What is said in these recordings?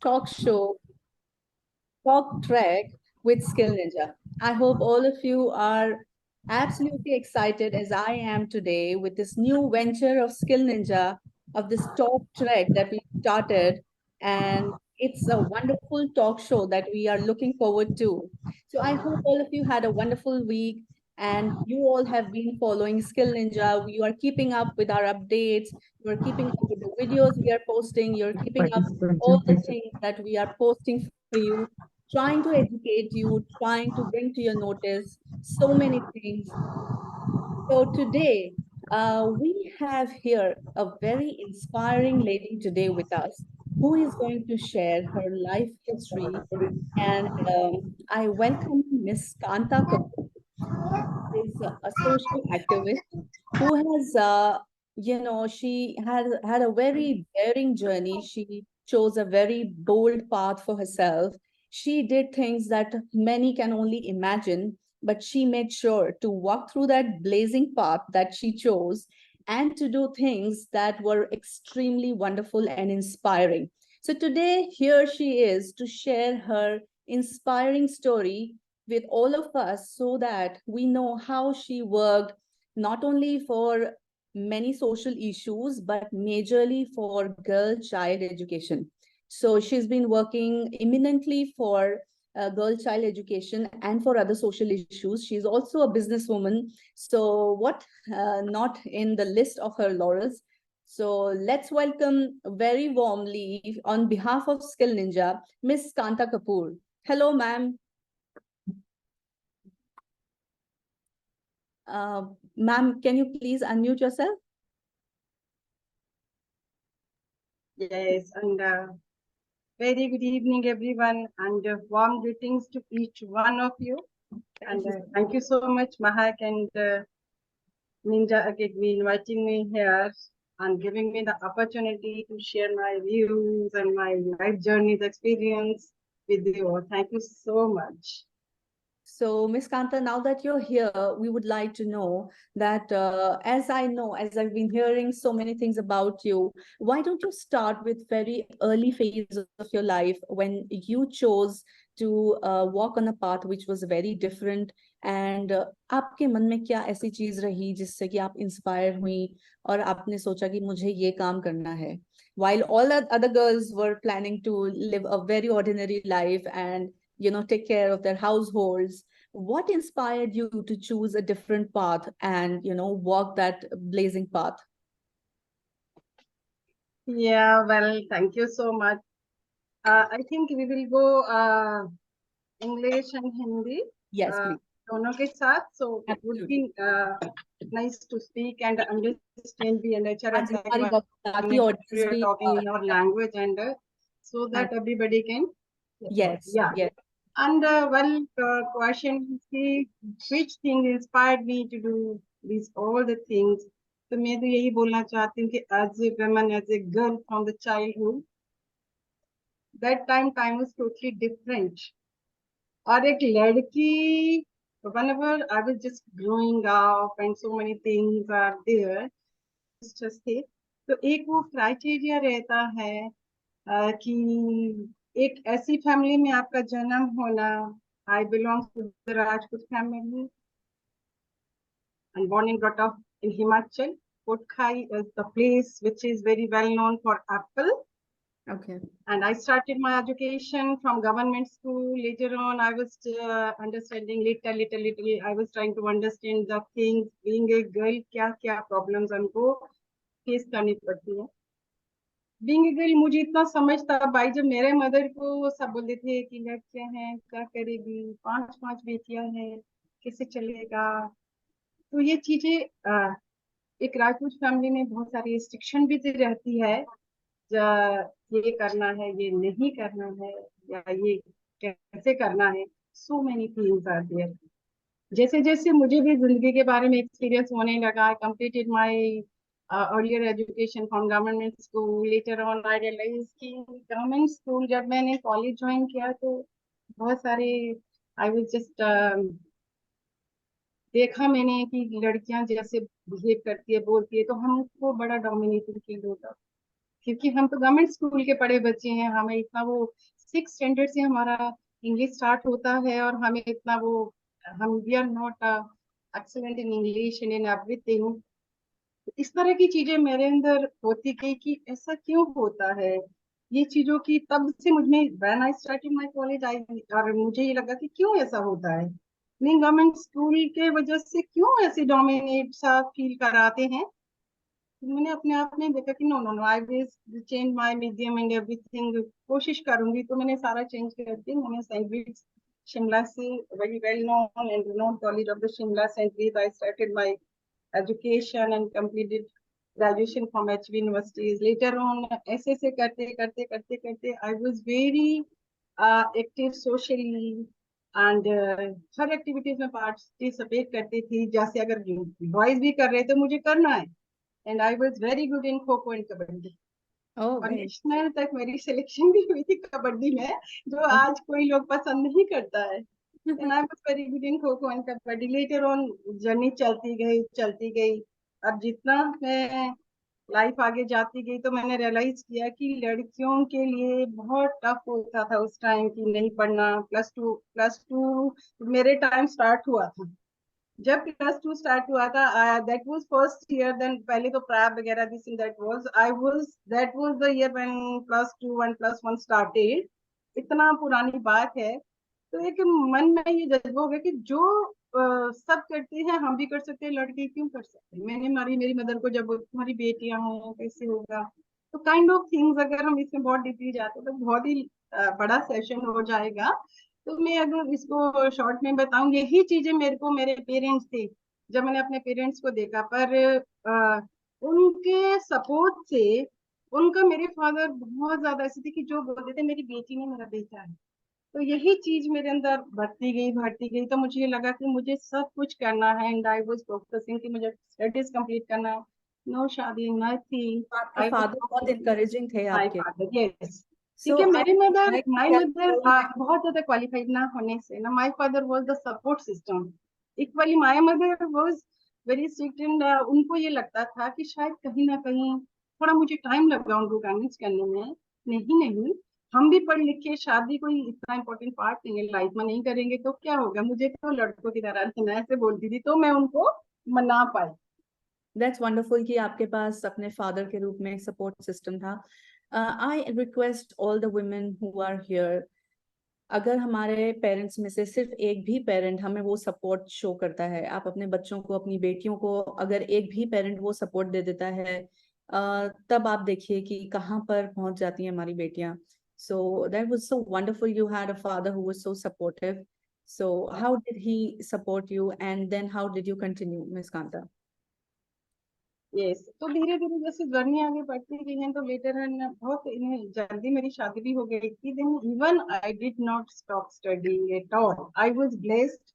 talk show, Talk Track with Skill Ninja. I hope all of you are absolutely excited as I am today with this new venture of Skill Ninja, of this Talk Track that we started. And it's a wonderful talk show that we are looking forward to. So I hope all of you had a wonderful week and you all have been following Skill Ninja. You are keeping up with our updates. You are keeping up with the videos we are posting. You're keeping up all the things that we are posting for you, trying to educate you, trying to bring to your notice so many things. So today, we have here a very inspiring lady today with us who is going to share her life history. And I welcome Miss Kanta Kapoor, is a social activist who has, she had a very daring journey. She chose a very bold path for herself. She did things that many can only imagine, but she made sure to walk through that blazing path that she chose and to do things that were extremely wonderful and inspiring. So today, here she is to share her inspiring story with all of us so that we know how she worked not only for many social issues but majorly for girl child education. So she's been working eminently for girl child education and for other social issues. She's also a businesswoman. So what not in the list of her laurels. So let's welcome very warmly on behalf of Skill Ninja, Miss Kanta Kapoor. Hello, ma'am. Ma'am, can you please unmute yourself? Yes, and very good evening, everyone, and warm greetings to each one of you. Thank you so much, Mahak and Ninja Academy, inviting me here and giving me the opportunity to share my views and my life journey's experience with you all. Thank you so much. So, Miss Kanta, now that you're here, we would like to know that as I know, as I've been hearing so many things about you, why don't you start with very early phase of your life when you chose to walk on a path which was very different and आपके मन में क्या ऐसी चीज रही जिससे कि आप इंस्पायर हुई और आपने सोचा कि मुझे ये काम करना है, while all the other girls were planning to live a very ordinary life and take care of their households. What inspired you to choose a different path and walk that blazing path? Yeah, well, thank you so much. I think we will go English and Hindi. Yes, please. दोनों के साथ, so it would be nice to speak and understand the nature of we are talking in our language and so that everybody can. Yes. Yeah. Yes. And question is which thing inspired me to do these all the things. तो मैं तो यही बोलना चाहती हूँ कि as a woman, as a girl from the childhood, that time was totally different. और एक लड़की, whenever I was just growing up and so many things are there, just थे, तो एक वो क्राइटेरिया रहता है कि एक ऐसी फैमिली में आपका जन्म होना. I belong to the Rajput family and born and brought up in Himachal. Kotkhai is the place which is very well known for apple. Okay. And I started my education from government school. Later on, I was understanding little. I was trying to understand the things. Being a girl, क्या problems हमको face करनी पड़ती है. Being a girl, मुझे इतना समझ था भाई, जब मेरे मदर को सब बोलते थे कि लड़कियां हैं, क्या करेगी, 5 बेटियां हैं, कैसे चलेगा. तो ये चीजें एक राजपूत फैमिली में बहुत सारी रिस्ट्रिक्शन भी रहती है. ये करना है, ये नहीं करना है, या ये कैसे करना है. So many things are there. जैसे जैसे मुझे भी जिंदगी के बारे में एक्सपीरियंस होने लगा, I completed my earlier education from government school. Later on I realise कि गवर्नमेंट स्कूल जब मैंने कॉलेज ज्वाइन किया तो बहुत सारे आई वाज जस्ट देखा मैंने कि लड़कियां जैसे बिहेव करती है, बोलती है, तो हमको बड़ा डोमिनेटिंग फील होता. क्योंकि हम तो गवर्नमेंट स्कूल के पढ़े बच्चे हैं, हमें इतना वो 6 स्टैंडर्ड से हमारा इंग्लिश स्टार्ट होता है, और हमें इतना वो, हम we are not excellent in English and in everything. इस तरह की चीजें मेरे अंदर होती गई कि ऐसा क्यों होता है, ये चीजों की तब से मुझ में when I started my college आई, और मुझे ये लगा कि क्यों ऐसा होता है, नहीं गवर्नमेंट स्कूल के वजह से क्यों ऐसे डोमिनेट सा फील कराते हैं। तो मैंने अपने आप में देखा कि no no no, I will change my medium and everything, कोशिश करूंगी। तो मैंने सारा चेंज करके मैंने सेंट वीट्स शिमला से, very well known and renowned college of the Shimla Saint Bede, I started my education and completed graduation from HV universities. Later on, ऐसे करते करते करते करते I was very active socially and her activities में participate करती थी। जैसे अगर बॉयज भी कर रहे तो मुझे करना है, and I was very good in kho kho and kabaddi, Oh, और very नेशनल तक मेरी सिलेक्शन भी हुई थी कबड्डी में, जो good. आज कोई लोग पसंद नहीं करता है। And I was very good in kho kho and kabaddi. Later on journey चलती गई चलती गई। अब जितना मैं लाइफ आगे जाती गई तो मैंने रियलाइज किया कि लड़कियों के लिए बहुत टफ होता था उस टाइम की, नहीं पढ़ना। प्लस टू मेरे टाइम स्टार्ट हुआ था, जब प्लस 2 स्टार्ट हुआ था, that was first year. Then पहले तो प्रैप वगैरह this in that was the year when +2 and +1 started. इतना पुरानी बात है। तो एक मन में ये जज्बा हो गया कि जो सब करते हैं हम भी कर सकते हैं, लड़के क्यों कर सकते हैं। मैंने मेरी मदर को जब तुम्हारी बेटियां हो कैसे होगा, तो काइंड ऑफ थिंग्स अगर हम इसमें बहुत डीपली जाते तो बहुत ही बड़ा सेशन हो जाएगा। तो मैं अगर इसको शॉर्ट में बताऊं, यही चीजें मेरे को मेरे पेरेंट्स थे, जब मैंने अपने पेरेंट्स को देखा, पर उनके सपोर्ट से, उनका, मेरे फादर बहुत ज्यादा ऐसे थे कि जो बोलते थे मेरी बेटी ने मेरा बेटा है। तो यही चीज मेरे अंदर बढ़ती गई। तो मुझे ये लगा कि मुझे सब कुछ करना है, एंड आई वाज फोकसिंग कि मुझे स्टडीज कंप्लीट करना है, नो शादी नथिंग। आपके आई फादर बहुत वाज encouraging थे माय आपके। Father, yes. So ठीक है, I मेरे would mother, like my to tell mother all my बहुत ज्यादा क्वालिफाइड ना होने से ना, my father was the support system. Equally my mother was very strict, and उनको ये लगता था कि शायद कहीं ना कहीं थोड़ा मुझे टाइम लगा उनको कन्विंस करने में। नहीं नहीं, हम भी पढ़ लिख के, शादी कोई इतना इंपॉर्टेंट पार्ट नहीं है लाइफ में, नहीं करेंगे तो क्या होगा, मुझे तो लड़कों की तरह रहना है, ऐसे बोलती थी। तो मैं उनको मना पाई। That's wonderful कि आपके पास अपने फादर के रूप में एक सपोर्ट सिस्टम था। I request all the women who are here, अगर हमारे पेरेंट्स में से सिर्फ एक भी पेरेंट हमें वो सपोर्ट शो करता है, आप अपने बच्चों को, अपनी बेटियों को अगर एक भी पेरेंट वो सपोर्ट दे देता है, तब आप देखिए कि कहाँ पर पहुंच जाती हैं हमारी बेटियां। So that was so wonderful you had a father who was so supportive. So how did he support you and then how did you continue, Miss Kanta? Yes, तो धीरे धीरे जैसे जर्नी आगे बढ़ती गई है, तो लेटर बहुत इन्हें जल्दी मेरी शादी भी हो गई थी। Then even I did not stop studying at all, I was blessed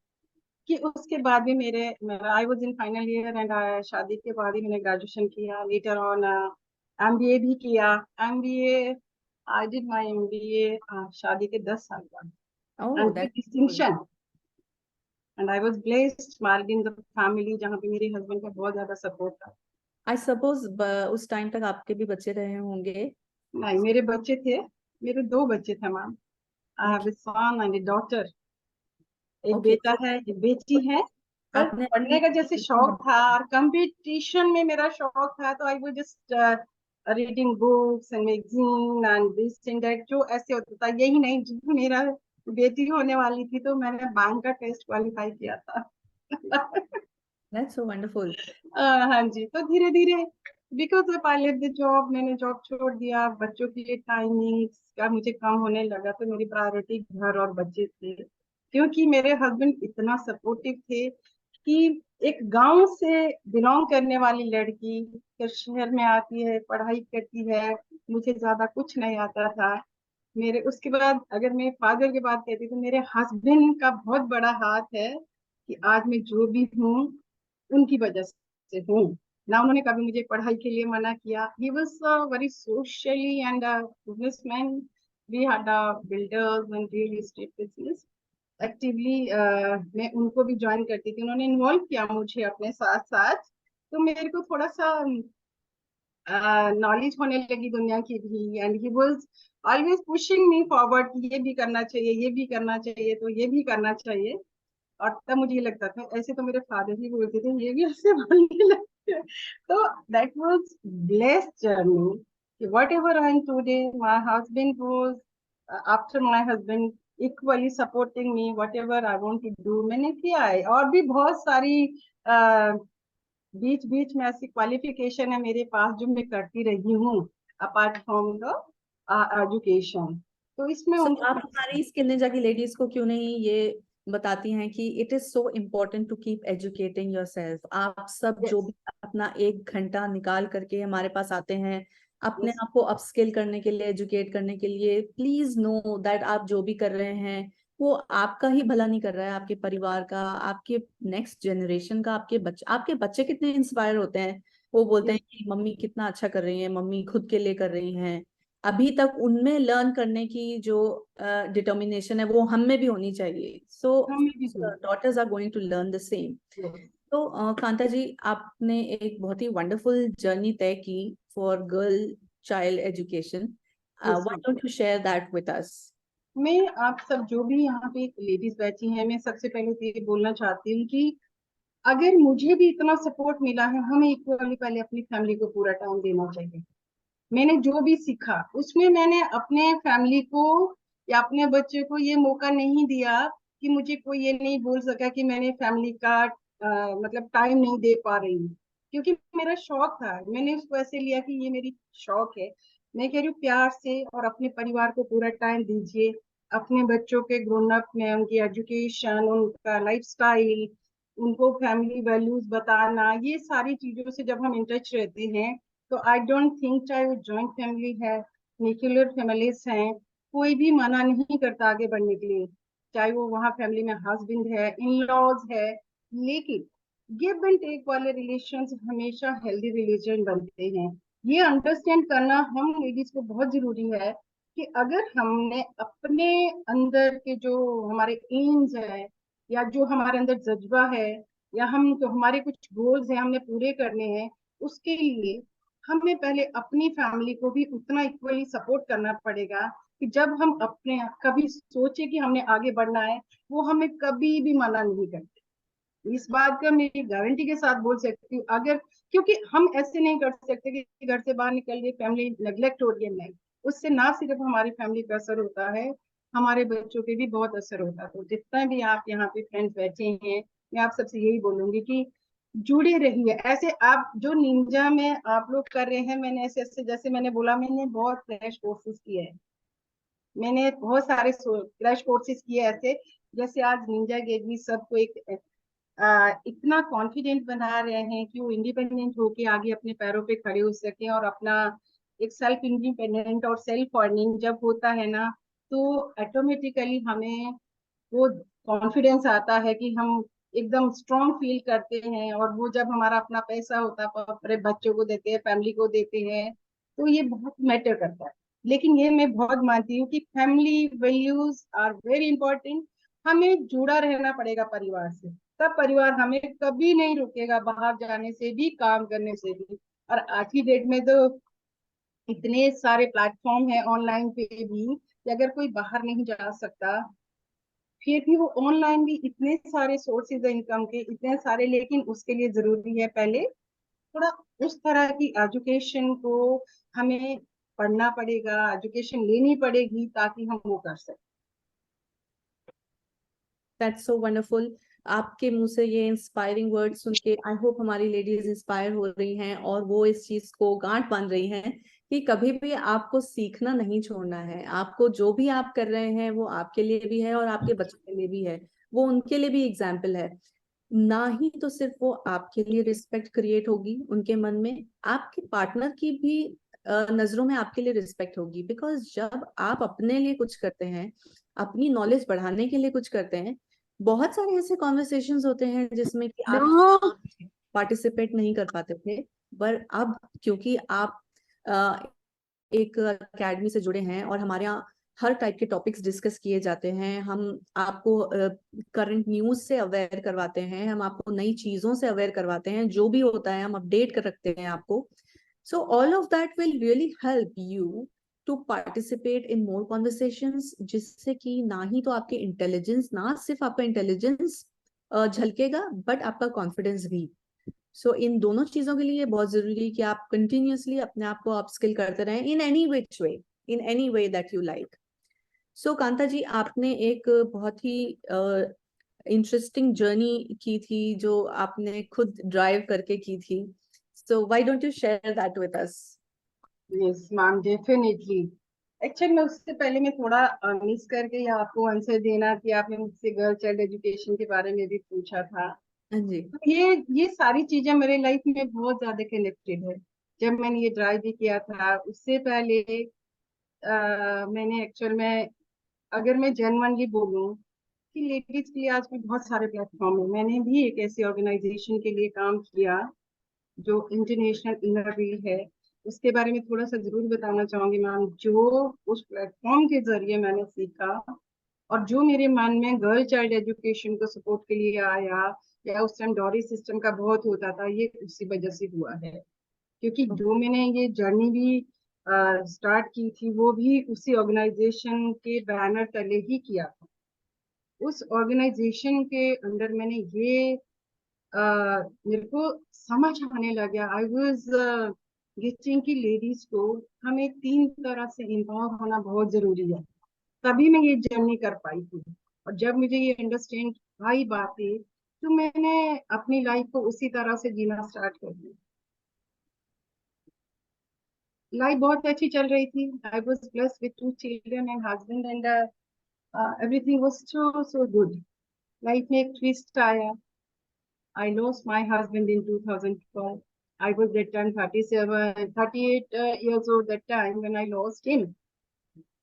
कि उसके बाद भी मेरा I was in final year, and शादी के बाद ही मैंने ग्रेजुएशन किया। लेटर ऑन एमबीए भी किया। MBA, I did my MBA शादी के 10 साल बाद, Oh, and with that's good. Distinction. And I was blessed, married in the family जहाँ पे मेरे हस्बैंड का बहुत ज्यादा सपोर्ट था। I suppose उस टाइम तक आपके भी बच्चे रहे होंगे। नहीं, मेरे बच्चे थे, मेरे 2 बच्चे थे ma'am. I have Okay, a son and a daughter. एक okay. बेटा है, एक बेटी है। पर आपने पढ़ने का जैसे शौक अपनी था और कंपटीशन में मेरा शौक था, तो I was just reading books and magazine and this and that, जो ऐसे होता था। यही नहीं, जब मेरा बेटी होने वाली थी तो मैंने बैंक का टेस्ट क्वालिफाई किया था। That's so wonderful. हाँ जी, तो धीरे धीरे बिकॉज ऑफ आई लेव द जॉब, मैंने जॉब छोड़ दिया। बच्चों के लिए टाइमिंग का मुझे कम होने लगा, तो मेरी प्रायोरिटी घर और बच्चे थे। क्योंकि मेरे हस्बैंड इतना सपोर्टिव थे कि एक गांव से बिलोंग करने वाली लड़की फिर शहर में आती है, पढ़ाई करती है, मुझे ज्यादा कुछ नहीं आता था। मेरे उसके बाद अगर मैं फादर की बात कहती तो मेरे हस्बैंड का बहुत बड़ा हाथ है कि आज मैं जो भी हूँ उनकी वजह से हूँ ना। उन्होंने कभी मुझे पढ़ाई के लिए मना किया। He was very socially and businessman. We had builders and real estate business actively. मैं उनको भी ज्वाइन करती थी, उन्होंने इन्वॉल्व किया मुझे अपने साथ साथ। तो मेरे को थोड़ा सा नॉलेज होने लगी दुनिया की भी, and he was always pushing me forward, ये भी करना चाहिए, ये भी करना चाहिए, तो ये भी करना चाहिए। और तब मुझे ये लगता था ऐसे तो मेरे फादर ही बोलते थे, ये भी ऐसे बोलने लगते हैं। तो that was blessed journey, whatever I am today, my husband was after my husband equally supporting me, whatever I want to do मैंने किया है। और भी बहुत सारी बीच बीच में ऐसी क्वालिफिकेशन है मेरे पास जो मैं करती रही हूँ अपार्ट फ्रॉम द एजुकेशन। तो इसमें सो उनको आप हमारी स्किल निंजा की लेडीज को क्यों नहीं ये बताती हैं कि it is so important to keep educating yourself. आप सब जो यस भी अपना 1 घंटा निकाल करके हमारे पास आते हैं अपने यस आप को अपस्किल करने के लिए, एजुकेट करने के लिए, प्लीज नो दैट आप जो भी कर रहे हैं वो आपका ही भला नहीं कर रहा है, आपके परिवार का, आपके नेक्स्ट जनरेशन का। आपके बच्चे कितने इंस्पायर होते हैं, वो बोलते हैं यस कि मम्मी कितना अच्छा कर रही है, मम्मी खुद के लिए कर रही हैं। अभी तक उनमें लर्न करने की जो डिटर्मिनेशन है वो हम में भी होनी चाहिए। सो हमें भी daughters are going to learn the same. तो कांता जी, आपने एक बहुत ही वंडरफुल जर्नी तय की for girl child education. Yes. Why don't you share that with us? मैं आप सब जो भी यहाँ पे लेडीज बैठी हैं, मैं सबसे पहले तो ये बोलना चाहती हूँ कि अगर मुझे भी इतना सपोर्ट मिला है, हमें इक्वली पहले अपनी फैमिली को पूरा टाइम देना चाहिए। मैंने जो भी सीखा उसमें मैंने अपने फैमिली को या अपने बच्चे को ये मौका नहीं दिया कि मुझे कोई ये नहीं बोल सका कि मैंने फैमिली का मतलब टाइम नहीं दे पा रही हूँ, क्योंकि मेरा शौक था, मैंने उसको ऐसे लिया कि ये मेरी शौक है। मैं कह रही हूँ प्यार से और अपने परिवार को पूरा टाइम दीजिए। अपने बच्चों के ग्रोन अप में उनकी एजुकेशन, उनका लाइफस्टाइल, उनको फैमिली वैल्यूज बताना, ये सारी चीजों से जब हम इन टच रहते हैं तो आई डोंट थिंक, चाहे वो जॉइंट फैमिली है, न्यूक्लियर फैमिलीज हैं, कोई भी मना नहीं करता आगे बढ़ने के लिए। चाहे वो वहाँ फैमिली में हस्बैंड है, इन लॉज है, लेकिन गिव एंड टेक वाले रिलेशन हमेशा हेल्दी रिलेशन बनते हैं। ये अंडरस्टैंड करना हम लेडीज को बहुत जरूरी है कि अगर हमने अपने अंदर के जो हमारे एम्स है, या जो हमारे अंदर जज्बा है, या हम जो हमारे कुछ गोल्स हैं हमने पूरे करने हैं, उसके लिए हमें पहले अपनी फैमिली को भी उतना इक्वली सपोर्ट करना पड़ेगा कि जब हम अपने कभी सोचे कि हमने आगे बढ़ना है, वो हमें कभी भी मना नहीं करते। इस बात का मैं गारंटी के साथ बोल सकती हूँ। अगर, क्योंकि हम ऐसे नहीं कर सकते कि घर से बाहर निकल के फैमिली नेग्लेक्ट हो रही है, नहीं, उससे ना सिर्फ हमारी फैमिली पे असर होता है, हमारे बच्चों पे भी बहुत असर होता है। तो जितना भी आप यहाँ पे फ्रेंड्स बैठे हैं, मैं आप सबसे यही बोलूंगी कि जुड़े रहिए। ऐसे आप जो निंजा में आप लोग कर रहे हैं, मैंने ऐसे ऐसे, जैसे मैंने बोला, मैंने बहुत क्रैश कोर्सेज किए हैं, मैंने बहुत सारे क्रैश कोर्सेज किए ऐसे, जैसे आज निंजा गेटवी सबको एक इतना कॉन्फिडेंट बना रहे हैं कि वो इंडिपेंडेंट होके आगे अपने पैरों पे खड़े हो सके, और अपना एक सेल्फ इंडिपेंडेंट और सेल्फ अर्निंग जब होता है ना, तो ऑटोमेटिकली हमें वो कॉन्फिडेंस आता है कि हम एकदम स्ट्रॉन्ग फील करते हैं, और वो जब हमारा अपना पैसा होता है अपने बच्चों को देते हैं, फैमिली को देते हैं, तो ये बहुत मैटर करता है। लेकिन ये मैं बहुत मानती हूँ कि family values are very important. हमें जुड़ा रहना पड़ेगा परिवार से, तब परिवार हमें कभी नहीं रुकेगा बाहर जाने से भी, काम करने से भी। और आज की डेट में तो इतने सारे प्लेटफॉर्म है ऑनलाइन पे भी कि अगर कोई बाहर नहीं जा सकता, फिर भी वो ऑनलाइन भी इतने सारे सोर्सेज है इनकम के, इतने सारे, लेकिन उसके लिए जरूरी है पहले थोड़ा उस तरह की एजुकेशन को हमें पढ़ना पड़ेगा, एजुकेशन लेनी पड़ेगी, ताकि हम वो कर सकें। That's so wonderful. आपके मुंह से ये इंस्पायरिंग वर्ड सुन के आई होप हमारी लेडीज इंस्पायर हो रही हैं और वो इस चीज को गांठ बांध रही हैं कि कभी भी आपको सीखना नहीं छोड़ना है। आपको जो भी आप कर रहे हैं वो आपके लिए भी है और आपके बच्चों के लिए भी है, वो उनके लिए भी एग्जाम्पल है। ना ही तो सिर्फ वो आपके लिए रिस्पेक्ट क्रिएट होगी उनके मन में, आपके पार्टनर की भी नजरों में आपके लिए रिस्पेक्ट होगी। बिकॉज जब आप अपने लिए कुछ करते हैं, अपनी नॉलेज बढ़ाने के लिए कुछ करते हैं, बहुत सारे ऐसे कॉन्वर्सेशंस होते हैं जिसमें कि आप पार्टिसिपेट नहीं कर पाते थे, पर अब क्योंकि आप एक अकेडमी से जुड़े हैं और हमारे यहाँ हर टाइप के टॉपिक्स डिस्कस किए जाते हैं, हम आपको करंट न्यूज से अवेयर करवाते हैं, हम आपको नई चीजों से अवेयर करवाते हैं, जो भी होता है हम अपडेट कर रखते हैं आपको। So all of that will really help you to participate in more conversations, जिससे कि ना ही तो आपके इंटेलिजेंस, ना सिर्फ आपका इंटेलिजेंस झलकेगा, बट आपका कॉन्फिडेंस भी. सो इन दोनों चीजों के लिए बहुत जरूरी है कि आप कंटिन्यूअसली अपने आप को अपस्किल करते रहें in any which way, in any way that you like. So Kanta ji, आपने एक बहुत ही इंटरेस्टिंग जर्नी की थी जो आपने खुद ड्राइव करके की थी. So why don't you share that with us? Yes ma'am, definitely. Actually मैं उससे पहले मैं थोड़ा मिस करके या आपको आंसर देना कि आपने मुझसे गर्ल चाइल्ड एजुकेशन के बारे में भी पूछा था. हाँ जी. तो ये सारी चीजें मेरे लाइफ में बहुत ज्यादा कनेक्टेड है. जब मैंने ये ड्राइव भी किया था, उससे पहले मैंने एक्चुअल में, अगर मैं जेन्युइनली बोलूं कि लेडीज के लिए आज भी बहुत सारे प्लेटफॉर्म है. मैंने भी एक ऐसी ऑर्गेनाइजेशन के लिए काम किया जो इंटरनेशनल इनर व्हील है. उसके बारे में थोड़ा सा जरूर बताना चाहूंगी मैम. जो उस प्लेटफॉर्म के जरिए मैंने सीखा और जो मेरे मन में गर्ल चाइल्ड एजुकेशन को सपोर्ट के लिए आया, या उस टाइम डॉरी सिस्टम का बहुत होता था, ये उसी वजह से हुआ है. क्योंकि जो मैंने ये जर्नी भी स्टार्ट की थी, वो भी उसी ऑर्गेनाइजेशन के बैनर तले ही किया था. उस ऑर्गेनाइजेशन के अंदर मैंने ये मेरे को समझ आने लगा. आई वॉज गेटिंग की लेडीज को हमें तीन तरह से इन्वॉल्व होना बहुत जरूरी है, तभी मैं ये जर्नी कर पाई थी. और जब मुझे ये अंडरस्टैंड आई बातें, तो मैंने अपनी लाइफ को उसी तरह से जीना स्टार्ट कर दिया. लाइफ बहुत अच्छी चल रही थी. I was blessed with 2 children and husband and everything was so so good. Life में एक ट्विस्ट आया. I lost my husband in 2012. I was that time 37, 38 years old that time when I lost him.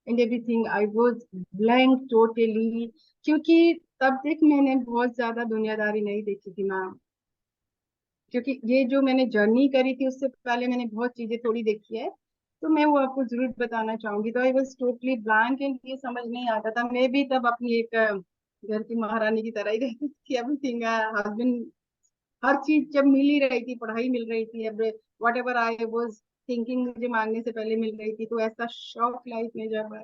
And everything, I was blank totally. क्योंकि तब तक मैंने बहुत ज्यादा दुनियादारी नहीं देखी थी मैम. क्योंकि ये जो मैंने जर्नी करी थी, उससे पहले मैंने बहुत चीजें थोड़ी देखी है, तो मैं वो आपको जरूर बताना चाहूंगी. तो I was totally blank and ये समझ नहीं आता था. मैं भी तब अपनी एक घर की महारानी की तरह ही रहती थी. एवरीथिंग, हस्बैंड, हर चीज जब मिल ही रही थी, पढ़ाई मिल रही थी, अब what ever I was thinking मुझे मांगने से पहले मिल रही थी. तो ऐसा शॉक लाइफ में जब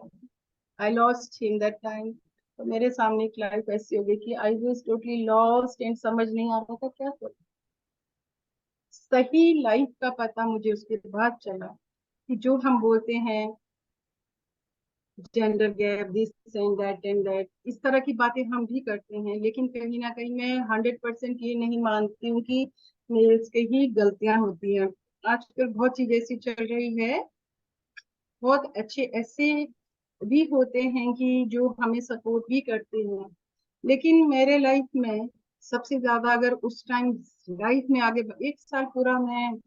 I lost him that time, तो मेरे सामने एक लाइफ ऐसी हो गई कि I was totally lost and समझ नहीं आ रहा था क्या करूं. सही लाइफ का पता मुझे उसके बाद चला कि जो हम बोलते हैं gender gap, this and that, इस तरह की बातें हम भी करते हैं. लेकिन कहीं ना कहीं मैं 100% ये नहीं मानती हूँ कि मेल्स के ही गलतियां होती हैं. आजकल बहुत चीज ऐसी चल रही है, बहुत अच्छे ऐसे भी होते हैं कि जो हमें सपोर्ट भी करते हैं. लेकिन मेरे लाइफ में सबसे ज्यादा, अगर उस टाइम लाइफ में आगे 1 साल पूरा मैं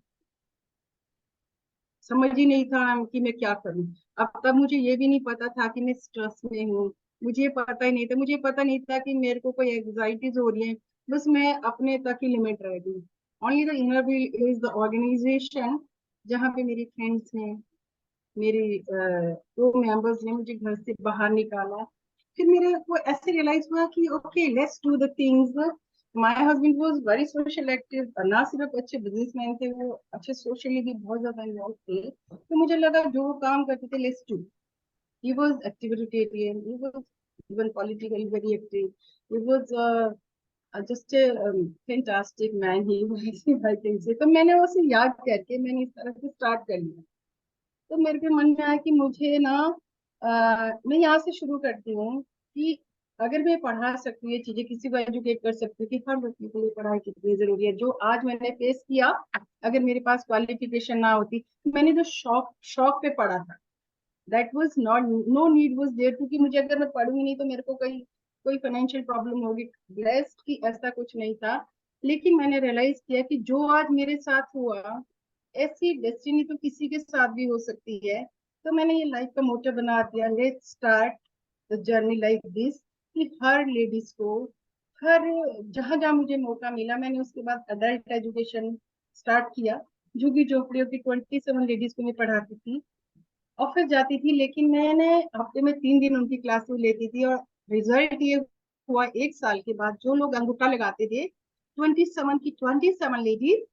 समझ ही नहीं था कि मैं क्या करूं. अब तब मुझे ये भी नहीं पता था कि मैं स्ट्रेस में हूँ. मुझे पता ही नहीं था. मुझे पता नहीं था कि मेरे को कोई एग्जाइटीज हो रही है. बस मैं अपने तक ही लिमिट रह गई. Only the Inner Wheel is the organisation जहाँ पे मेरी फ्रेंड्स हैं, मेरी दो मेंबर्स ने मुझे घर से बाहर निकाला. फिर मेरे को ऐसे रियलाइज हुआ कि okay, let's do the things. My husband was very social active. ना सिर्फ अच्छे बिजनेसमैन थे, वो अच्छे सोशली भी बहुत ज्यादा इन्वॉल्व थे. तो मुझे लगा जो वो काम करते थे, let's do. He was activitarian, he was even politically very active. He was just fantastic man he was, I think say. तो मैंने उसे याद करके मैंने इस तरह से स्टार्ट कर लिया. तो मेरे के मन में आया कि मुझे ना मैं यहाँ से शुरू करती हूँ कि अगर मैं पढ़ा सकती हूँ ये चीजें, किसी को एजुकेट कर सकती हूँ कि हर बच्चे के लिए पढ़ाई कितनी जरूरी है. जो आज मैंने फेस किया, अगर मेरे पास क्वालिफिकेशन ना होती, मैंने जो शौक शौक पे पढ़ा था, that was not, no need was there, क्योंकि मुझे अगर मैं पढ़ूंगी नहीं तो मेरे को कहीं कोई फाइनेंशियल प्रॉब्लम होगी. ब्लेस्ड की ऐसा कुछ नहीं था. लेकिन मैंने रियलाइज किया कि जो आज मेरे साथ हुआ, ऐसी डेस्टिनी तो किसी के साथ भी हो सकती है. तो मैंने ये लाइफ का मोटो बना दिया, let's start the journey like this. कि हर लेडीज को, हर जहां जहां मुझे मौका मिला, मैंने उसके बाद अडल्ट एजुकेशन स्टार्ट किया. झुग्गी झोपड़ियों की 27 लेडीज को मैं पढ़ाती थी. ऑफिस जाती थी, लेकिन मैंने हफ्ते में 3 दिन उनकी क्लासेस लेती थी. और रिजल्ट ये हुआ, 1 साल के बाद जो लोग अंगूठा लगाते थे, 27 की 27 लेडीज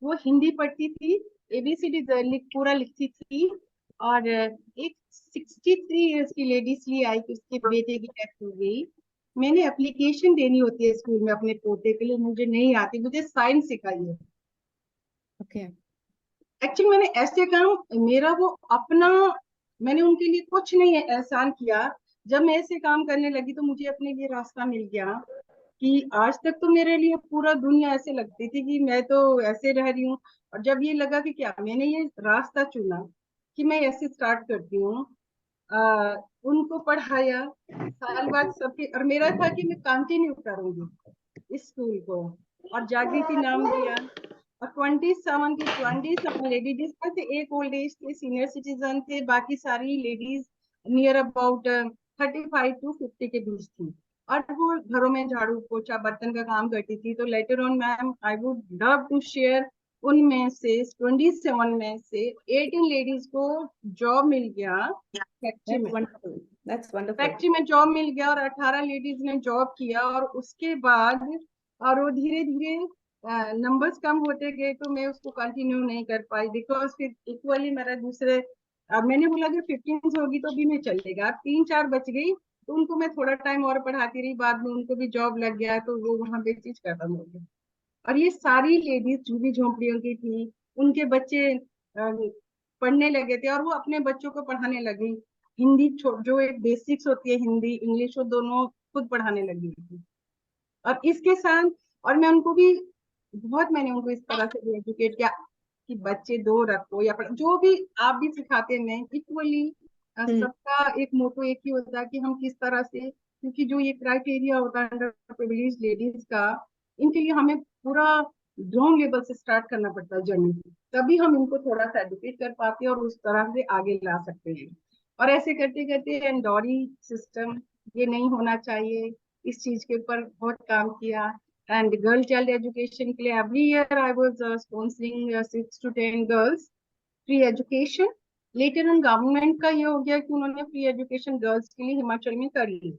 वो हिंदी पढ़ती थी, ABCD लिख पूरा लिखती थी। और एक 63 इयर्स की लेडीज ली आई कि उसके बेटे की डेथ हो गई। मैंने एप्लीकेशन देनी होती है स्कूल में अपने पोते के लिए, मुझे नहीं आती, मुझे साइंस सिखाई है। ओके। एक्चुअली मैंने ऐसे काम, मेरा वो अपना, मैंने उनके लिए कुछ नहीं है एहसान किया। जब मैं ऐसे काम करने लगी तो मुझे अपने लिए रास्ता मिल गया। कि आज तक तो मेरे लिए पूरा दुनिया ऐसे लगती थी कि मैं तो ऐसे रह रही हूँ। और जब ये लगा कि क्या मैंने ये रास्ता चुना कि मैं ऐसे स्टार्ट करती हूँ, आ, उनको पढ़ाया साल बाद सबके, और मेरा था कि मैं कंटिन्यू करूंगी इस स्कूल को। और जागृति नाम दिया। और 27 लेडीज में से एक ओल्ड एज थे, सीनियर सिटीजन थे, बाकी सारी लेडीज नियर अबाउट 35 to 50 के बीच थी। और वो घरों में झाड़ू पोछा बर्तन का काम करती थी। तो later on ma'am I would love to share, उनमें से 27 में से 18 लेडीज को जॉब मिल गया फैक्ट्री दैट्स में। Wonderful, that's wonderful. फैक्ट्री में जॉब मिल गया और 18 लेडीज ने जॉब किया। और उसके बाद और वो धीरे धीरे नंबर्स कम होते गए, तो मैं उसको कंटिन्यू नहीं कर पाई बिकॉज फिर इक्वली मेरा दूसरे, अब मैंने बोला कि 15 होगी तो भी मैं चलेगा, अब 3-4 बच गई तो उनको मैं थोड़ा टाइम और पढ़ाती रही। बाद में उनको भी जॉब लग गया तो वो वहां पे चीज खत्म हो गया। और ये सारी लेडीज झुग्गी झोंपड़ियों की थी, उनके बच्चे पढ़ने लगे थे और वो अपने बच्चों को पढ़ाने लगी। हिंदी जो एक बेसिक्स होती है, हिंदी इंग्लिश, वो दोनों खुद पढ़ाने लगी थी। और इसके साथ, और मैं उनको भी बहुत, मैंने उनको इस तरह से भी एजुकेट किया कि बच्चे दो रखो या जो भी आप भी सिखाते हैं, मैं इक्वली हम्म। सबका एक मोटो एक ही होता है कि हम किस तरह से, क्योंकि जो ये क्राइटेरिया होता है अंडर प्रिविलेज लेडीज का, इनके लिए हमें पूरा ग्राउंड लेवल से स्टार्ट करना पड़ता है जर्नी। तभी हम इनको थोड़ा सा एडुकेट कर पाते हैं और उस तरह से आगे ला सकते हैं। और ऐसे करते करते एंडोरी सिस्टम, ये नहीं होना चाहिए, इस चीज के ऊपर बहुत काम किया। एंड गर्ल चाइल्ड एजुकेशन के लिए every year I was sponsoring 6 to 10 girls free education. Later on government का ये हो गया कि उन्होंने फ्री एजुकेशन गर्ल्स के लिए हिमाचल में कर ली।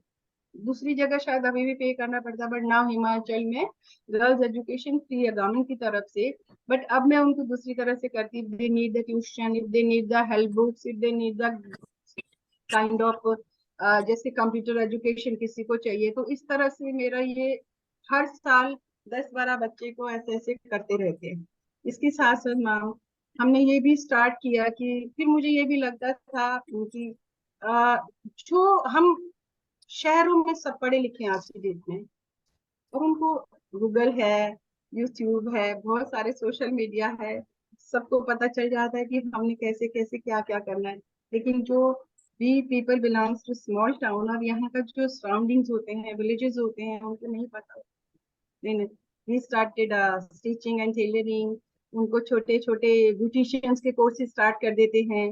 दूसरी जगह शायद अभी भी पे करना पड़ता, बट नाउ हिमाचल में गर्ल्स एजुकेशन फ्री है गवर्नमेंट की तरफ से। बट अब मैं उनको दूसरी तरह से करती, they need the tuition, if they need the help books, if they need the kind of, जैसे कंप्यूटर एजुकेशन किसी को चाहिए, तो इस तरह से मेरा ये हर साल 10-12 बच्चे को ऐसे ऐसे करते रहते हैं। इसके साथ साथ मैम हमने ये भी स्टार्ट किया कि फिर मुझे ये भी लगता था कि अ, जो हम शहरों में सब पढ़े लिखे हैं आज की डेट में, और उनको गूगल है, यूट्यूब है, बहुत सारे सोशल मीडिया है, सबको पता चल जाता है कि हमने कैसे कैसे क्या क्या करना है। लेकिन जो we people belongs to small town और यहाँ का जो सराउंडिंग्स होते हैं, विलेजेस होते हैं, उनको नहीं पता। Then we started stitching and tailoring, उनको छोटे छोटे ब्यूटिशियंस के कोर्सेज स्टार्ट कर देते हैं।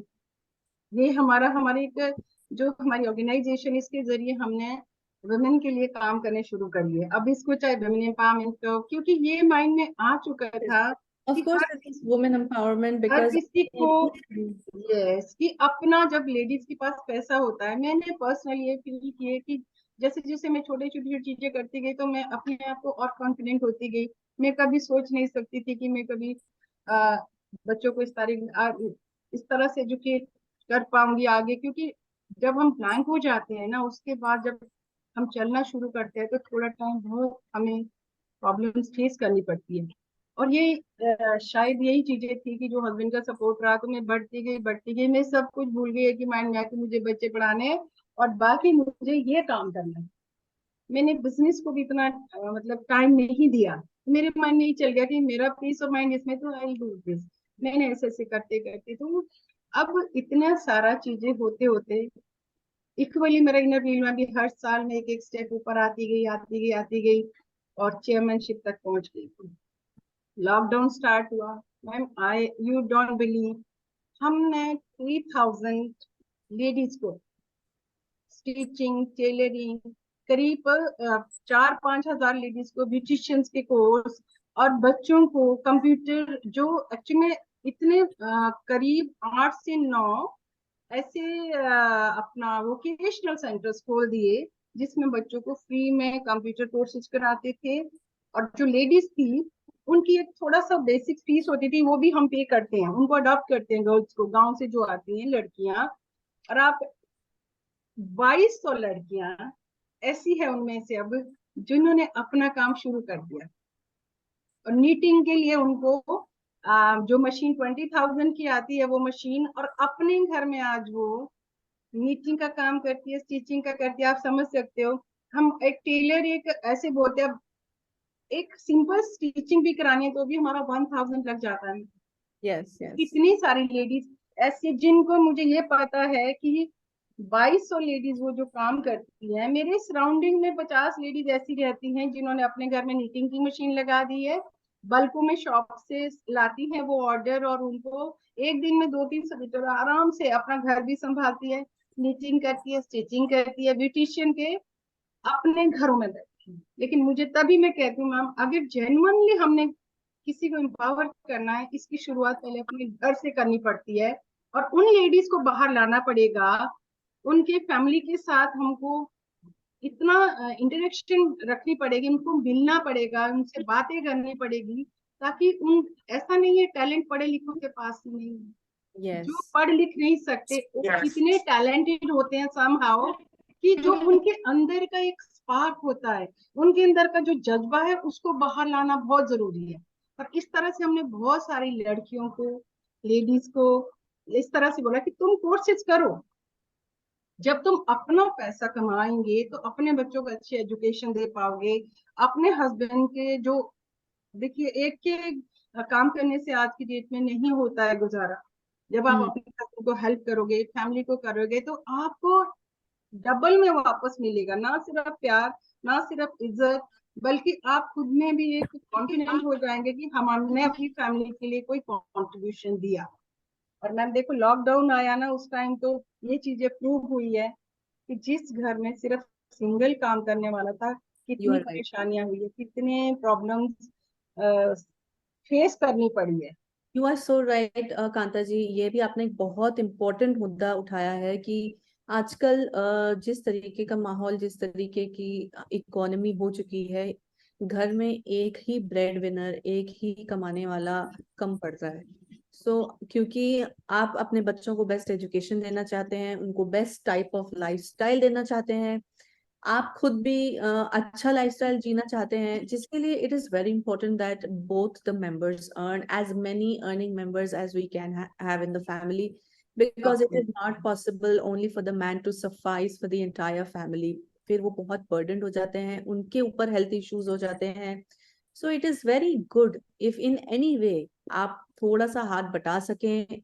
ये हमारे एक जो हमारी ऑर्गेनाइजेशन, इसके जरिए हमने वुमेन के लिए काम करने शुरू कर लिए। अब इसको चाहे वुमेन एम्पावरमेंट को, क्योंकि ये माइंड में आ चुका था Of कि course, her it is women empowerment her because किसी को, यस, कि अपना जब लेडीज के पास पैसा होता है, मैंने पर्सनली ये फील किए कि जैसे जैसे मैं छोटे छोटी छोटी चीजें करती गई तो मैं अपने आप को और कॉन्फिडेंट होती गई। मैं कभी सोच नहीं सकती थी कि मैं कभी आ, बच्चों को इस तरह से एजुकेट कर पाऊंगी आगे, क्योंकि जब हम ब्लैंक हो जाते हैं ना, उसके बाद जब हम चलना शुरू करते हैं तो थोड़ा टाइम बहुत हमें प्रॉब्लम्स फेस करनी पड़ती है। और ये शायद यही चीजें थी कि जो हस्बैंड का सपोर्ट रहा, तो मैं बढ़ती गई, मैं सब कुछ भूल गई कि माइंड में आके मुझे बच्चे पढ़ाने हैं और बाकी मुझे ये काम करना है। मैंने बिजनेस को भी इतना मतलब टाइम नहीं दिया। मेरे माइंड में ये चल गया कि मेरा पीस ऑफ माइंड इसमें, तो आई डू दिस। मैंने ऐसे ऐसे करते करते तो अब इतना सारा चीजें होते होते इक्वली मेरा इनर व्हील में भी हर साल में एक एक स्टेप ऊपर आती गई और चेयरमैनशिप तक पहुंच गई। लॉकडाउन स्टार्ट हुआ, ma'am I you don't believe, हमने 3000 लेडीज को स्टिचिंग टेलरिंग, करीब 4-5 हजार लेडीज को ब्यूटिशियंस के कोर्स, और बच्चों को कंप्यूटर, जो एक्चुअली में इतने करीब 8 से 9 ऐसे अपना वोकेशनल सेंटर्स खोल दिए जिसमें बच्चों को फ्री में कंप्यूटर कोर्सेज कराते थे। और जो लेडीज थी उनकी एक थोड़ा सा बेसिक फीस होती थी, वो भी हम पे करते हैं, उनको अडॉप्ट करते हैं गर्ल्स को, गांव से जो आती हैं लड़कियां। और आप 2200 लड़कियां ऐसी है उनमें से अब जिन्होंने अपना काम शुरू कर दिया। और नीटिंग के लिए उनको जो मशीन 20,000 की आती है वो मशीन, और अपने घर में आज वो नीटिंग का काम करती है, स्टिचिंग का करती है। आप समझ सकते हो, हम एक टेलर एक ऐसे बोलते हैं, एक सिंपल स्टिचिंग भी करानी है तो भी हमारा 1,000 लग जाता है। Yes yes. कितनी सारी लेडीज ऐसी जिनको मुझे ये पता है कि 2200 लेडीज वो जो काम करती हैं, मेरे सराउंडिंग में 50 लेडीज ऐसी रहती हैं जिन्होंने अपने घर में नीटिंग की मशीन लगा दी है, बल्कों में शॉप से लाती हैं वो ऑर्डर, और उनको एक दिन में 200-300 मीटर आराम से अपना घर भी संभालती है, नीटिंग करती है, स्टिचिंग करती है, ब्यूटिशियन के अपने घरों में बैठी। लेकिन मुझे तभी मैं कहती हूँ मैम, अगर जेन्युइनली हमने किसी को एम्पावर करना है, इसकी शुरुआत पहले अपने घर से करनी पड़ती है, और उन लेडीज को बाहर लाना पड़ेगा, उनके फैमिली के साथ हमको इतना इंटरेक्शन रखनी पड़ेगी, उनको मिलना पड़ेगा, उनसे बातें करनी पड़ेगी, ताकि उन ऐसा नहीं है टैलेंट पढ़े लिखों के पास ही नहीं है। यस जो पढ़ लिख नहीं सकते वो कितने टैलेंटेड होते हैं समहाउ, कि जो उनके अंदर का एक स्पार्क होता है, उनके अंदर का जो जज्बा है उसको बाहर लाना बहुत जरूरी है। और इस तरह से हमने बहुत सारी लड़कियों को, लेडीज को इस तरह से बोला कि तुम कोर्सेज करो, जब तुम अपना पैसा कमाएंगे तो अपने बच्चों को अच्छी एजुकेशन दे पाओगे, अपने हस्बैंड के जो, देखिए एक के काम करने से आज की डेट में नहीं होता है गुजारा। जब आप अपने हस्बैंड को हेल्प करोगे, फैमिली को करोगे, तो आपको डबल में वापस मिलेगा, ना सिर्फ प्यार, ना सिर्फ इज्जत, बल्कि आप खुद में भी एक कॉन्फिडेंट हो जाएंगे कि हमने अपनी फैमिली के लिए कोई कंट्रीब्यूशन दिया। और मैम देखो लॉकडाउन आया ना, उस टाइम तो ये चीजें प्रूव हुई है कि जिस घर में सिर्फ सिंगल काम करने वाला था, यू कितनी आर राइट। परेशानियां हुई है, कितने प्रॉब्लम्स फेस करनी पड़ी है। You are so right Kanta ji, ये भी आपने एक बहुत इम्पोर्टेंट मुद्दा उठाया है कि आजकल जिस तरीके का माहौल, जिस तरीके की इकोनॉमी हो चुकी है, घर में एक ही ब्रेड विनर, एक ही कमाने वाला कम पड़ रहा है। क्योंकि आप अपने बच्चों को बेस्ट एजुकेशन देना चाहते हैं, उनको बेस्ट टाइप ऑफ लाइफस्टाइल देना चाहते हैं, आप खुद भी अच्छा लाइफस्टाइल जीना चाहते हैं, जिसके लिए it is very important that both the members earn as many earning members as we can have in the family, because it is not possible only for the man to suffice for the entire family. फिर वो बहुत burden हो जाते हैं, उनके ऊपर health issues हो जाते हैं। So it is very good if in any वे आप थोड़ा सा हाथ बटा सकें।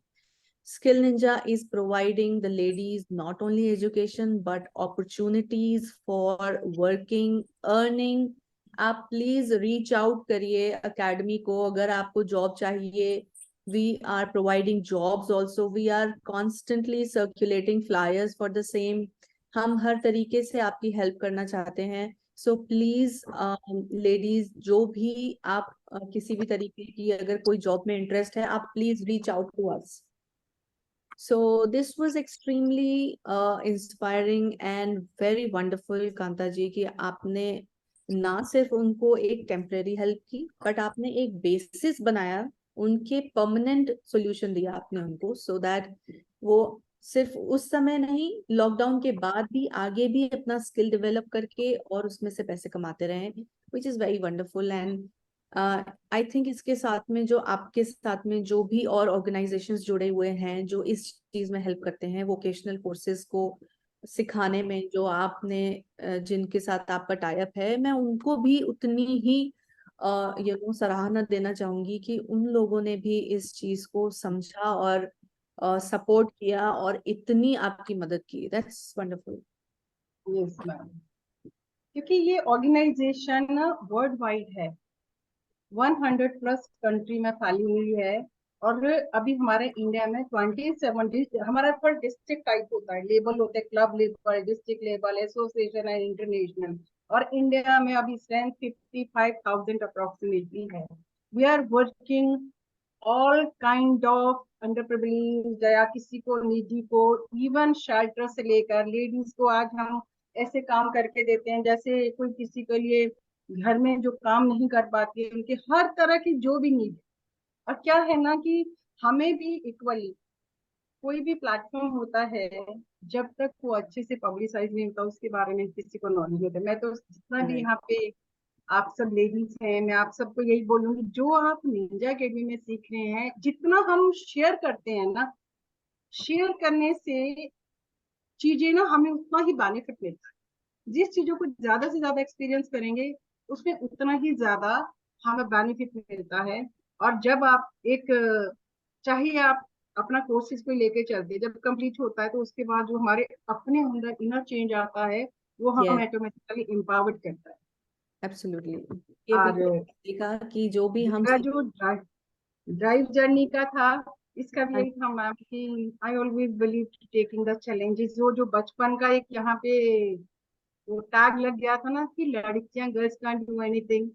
Skill Ninja is providing the ladies not only education but opportunities for working, earning. आप प्लीज रीच आउट करिए अकेडमी को अगर आपको जॉब चाहिए। We are providing jobs also, we are constantly circulating flyers for the same. हम हर तरीके से आपकी हेल्प करना चाहते हैं। सो प्लीज लेडीज, जो भी आप किसी भी तरीके की अगर कोई जॉब में इंटरेस्ट है, आप please reach out to us. So this was extremely inspiring and very wonderful, Kanta ji, कि आपने ना सिर्फ उनको एक टेम्परेरी हेल्प की, बट आपने एक बेसिस बनाया, उनके परमानेंट सॉल्यूशन दिया आपने उनको, सो दैट वो सिर्फ उस समय नहीं, लॉकडाउन के बाद भी आगे भी अपना स्किल डेवलप करके और उसमें से पैसे कमाते रहे, which is very wonderful. And I think इसके साथ में जो आपके साथ में जो भी और ऑर्गेनाइजेशंस जुड़े हुए हैं जो इस चीज में हेल्प करते हैं, वोकेशनल कोर्सेज को सिखाने में, जो आपने जिनके साथ आपका टाई अप है, मैं उनको भी उतनी ही सराहना देना चाहूंगी कि उन लोगों ने भी इस चीज को समझा और सपोर्ट किया और इतनी आपकी मदद की। That's wonderful. यस मैम, क्योंकि ये ऑर्गेनाइजेशन वर्ल्ड वाइड है, 100 प्लस कंट्री में फैली हुई है। और अभी हमारे इंडिया में 27 हमारा पर डिस्ट्रिक्ट टाइप होता है, लेबल होते हैं, club level, district level, association है, इंटरनेशनल। और इंडिया में अभी स्ट्रेंथ 55,000 अप्रोक्सीमेटली है। We are working all kind of under privilege, या किसी को निजी को, इवन शेल्टर से लेकर लेडीज को आज हम ऐसे काम करके देते हैं, जैसे कोई किसी के लिए घर में जो काम नहीं कर पाती, उनके हर तरह की जो भी नीड। और क्या है ना कि हमें भी इक्वली कोई भी प्लेटफॉर्म होता है, जब तक वो अच्छे से पब्लिसाइज नहीं होता उसके बारे में किसी को नॉलेज नहीं होता। मैं तो जितना भी Correct. यहाँ पे आप सब लेडीज हैं, मैं आप सबको यही बोलूंगी, जो आप निंजा अकेडमी में सीख रहे हैं, जितना हम शेयर करते हैं ना, शेयर करने से चीजें ना हमें उतना ही बेनिफिट मिलता है। जिस चीजों को ज्यादा से ज्यादा एक्सपीरियंस करेंगे उसमें उतना ही ज्यादा हमें बेनिफिट मिलता है। और जब आप एक चाहिए आप अपना कोर्सेज को लेके चलते हैं, जब कंप्लीट होता है तो उसके बाद जो हमारे अपने अंदर इनर चेंज आता है वो हमें Yes, ऑटोमेटिकली एम्पावर्ड करता है। absolutely. ये और बिल्कुल देखा कि जो भी हम मेरा जो ड्राइव जर्नी का था, इसका भी हाँ, यही था मैम कि I always believe taking the challenges. जो जो बचपन का एक यहाँ पे वो टैग लग गया था ना कि लड़कियां, गर्ल्स कांट डू एनीथिंग,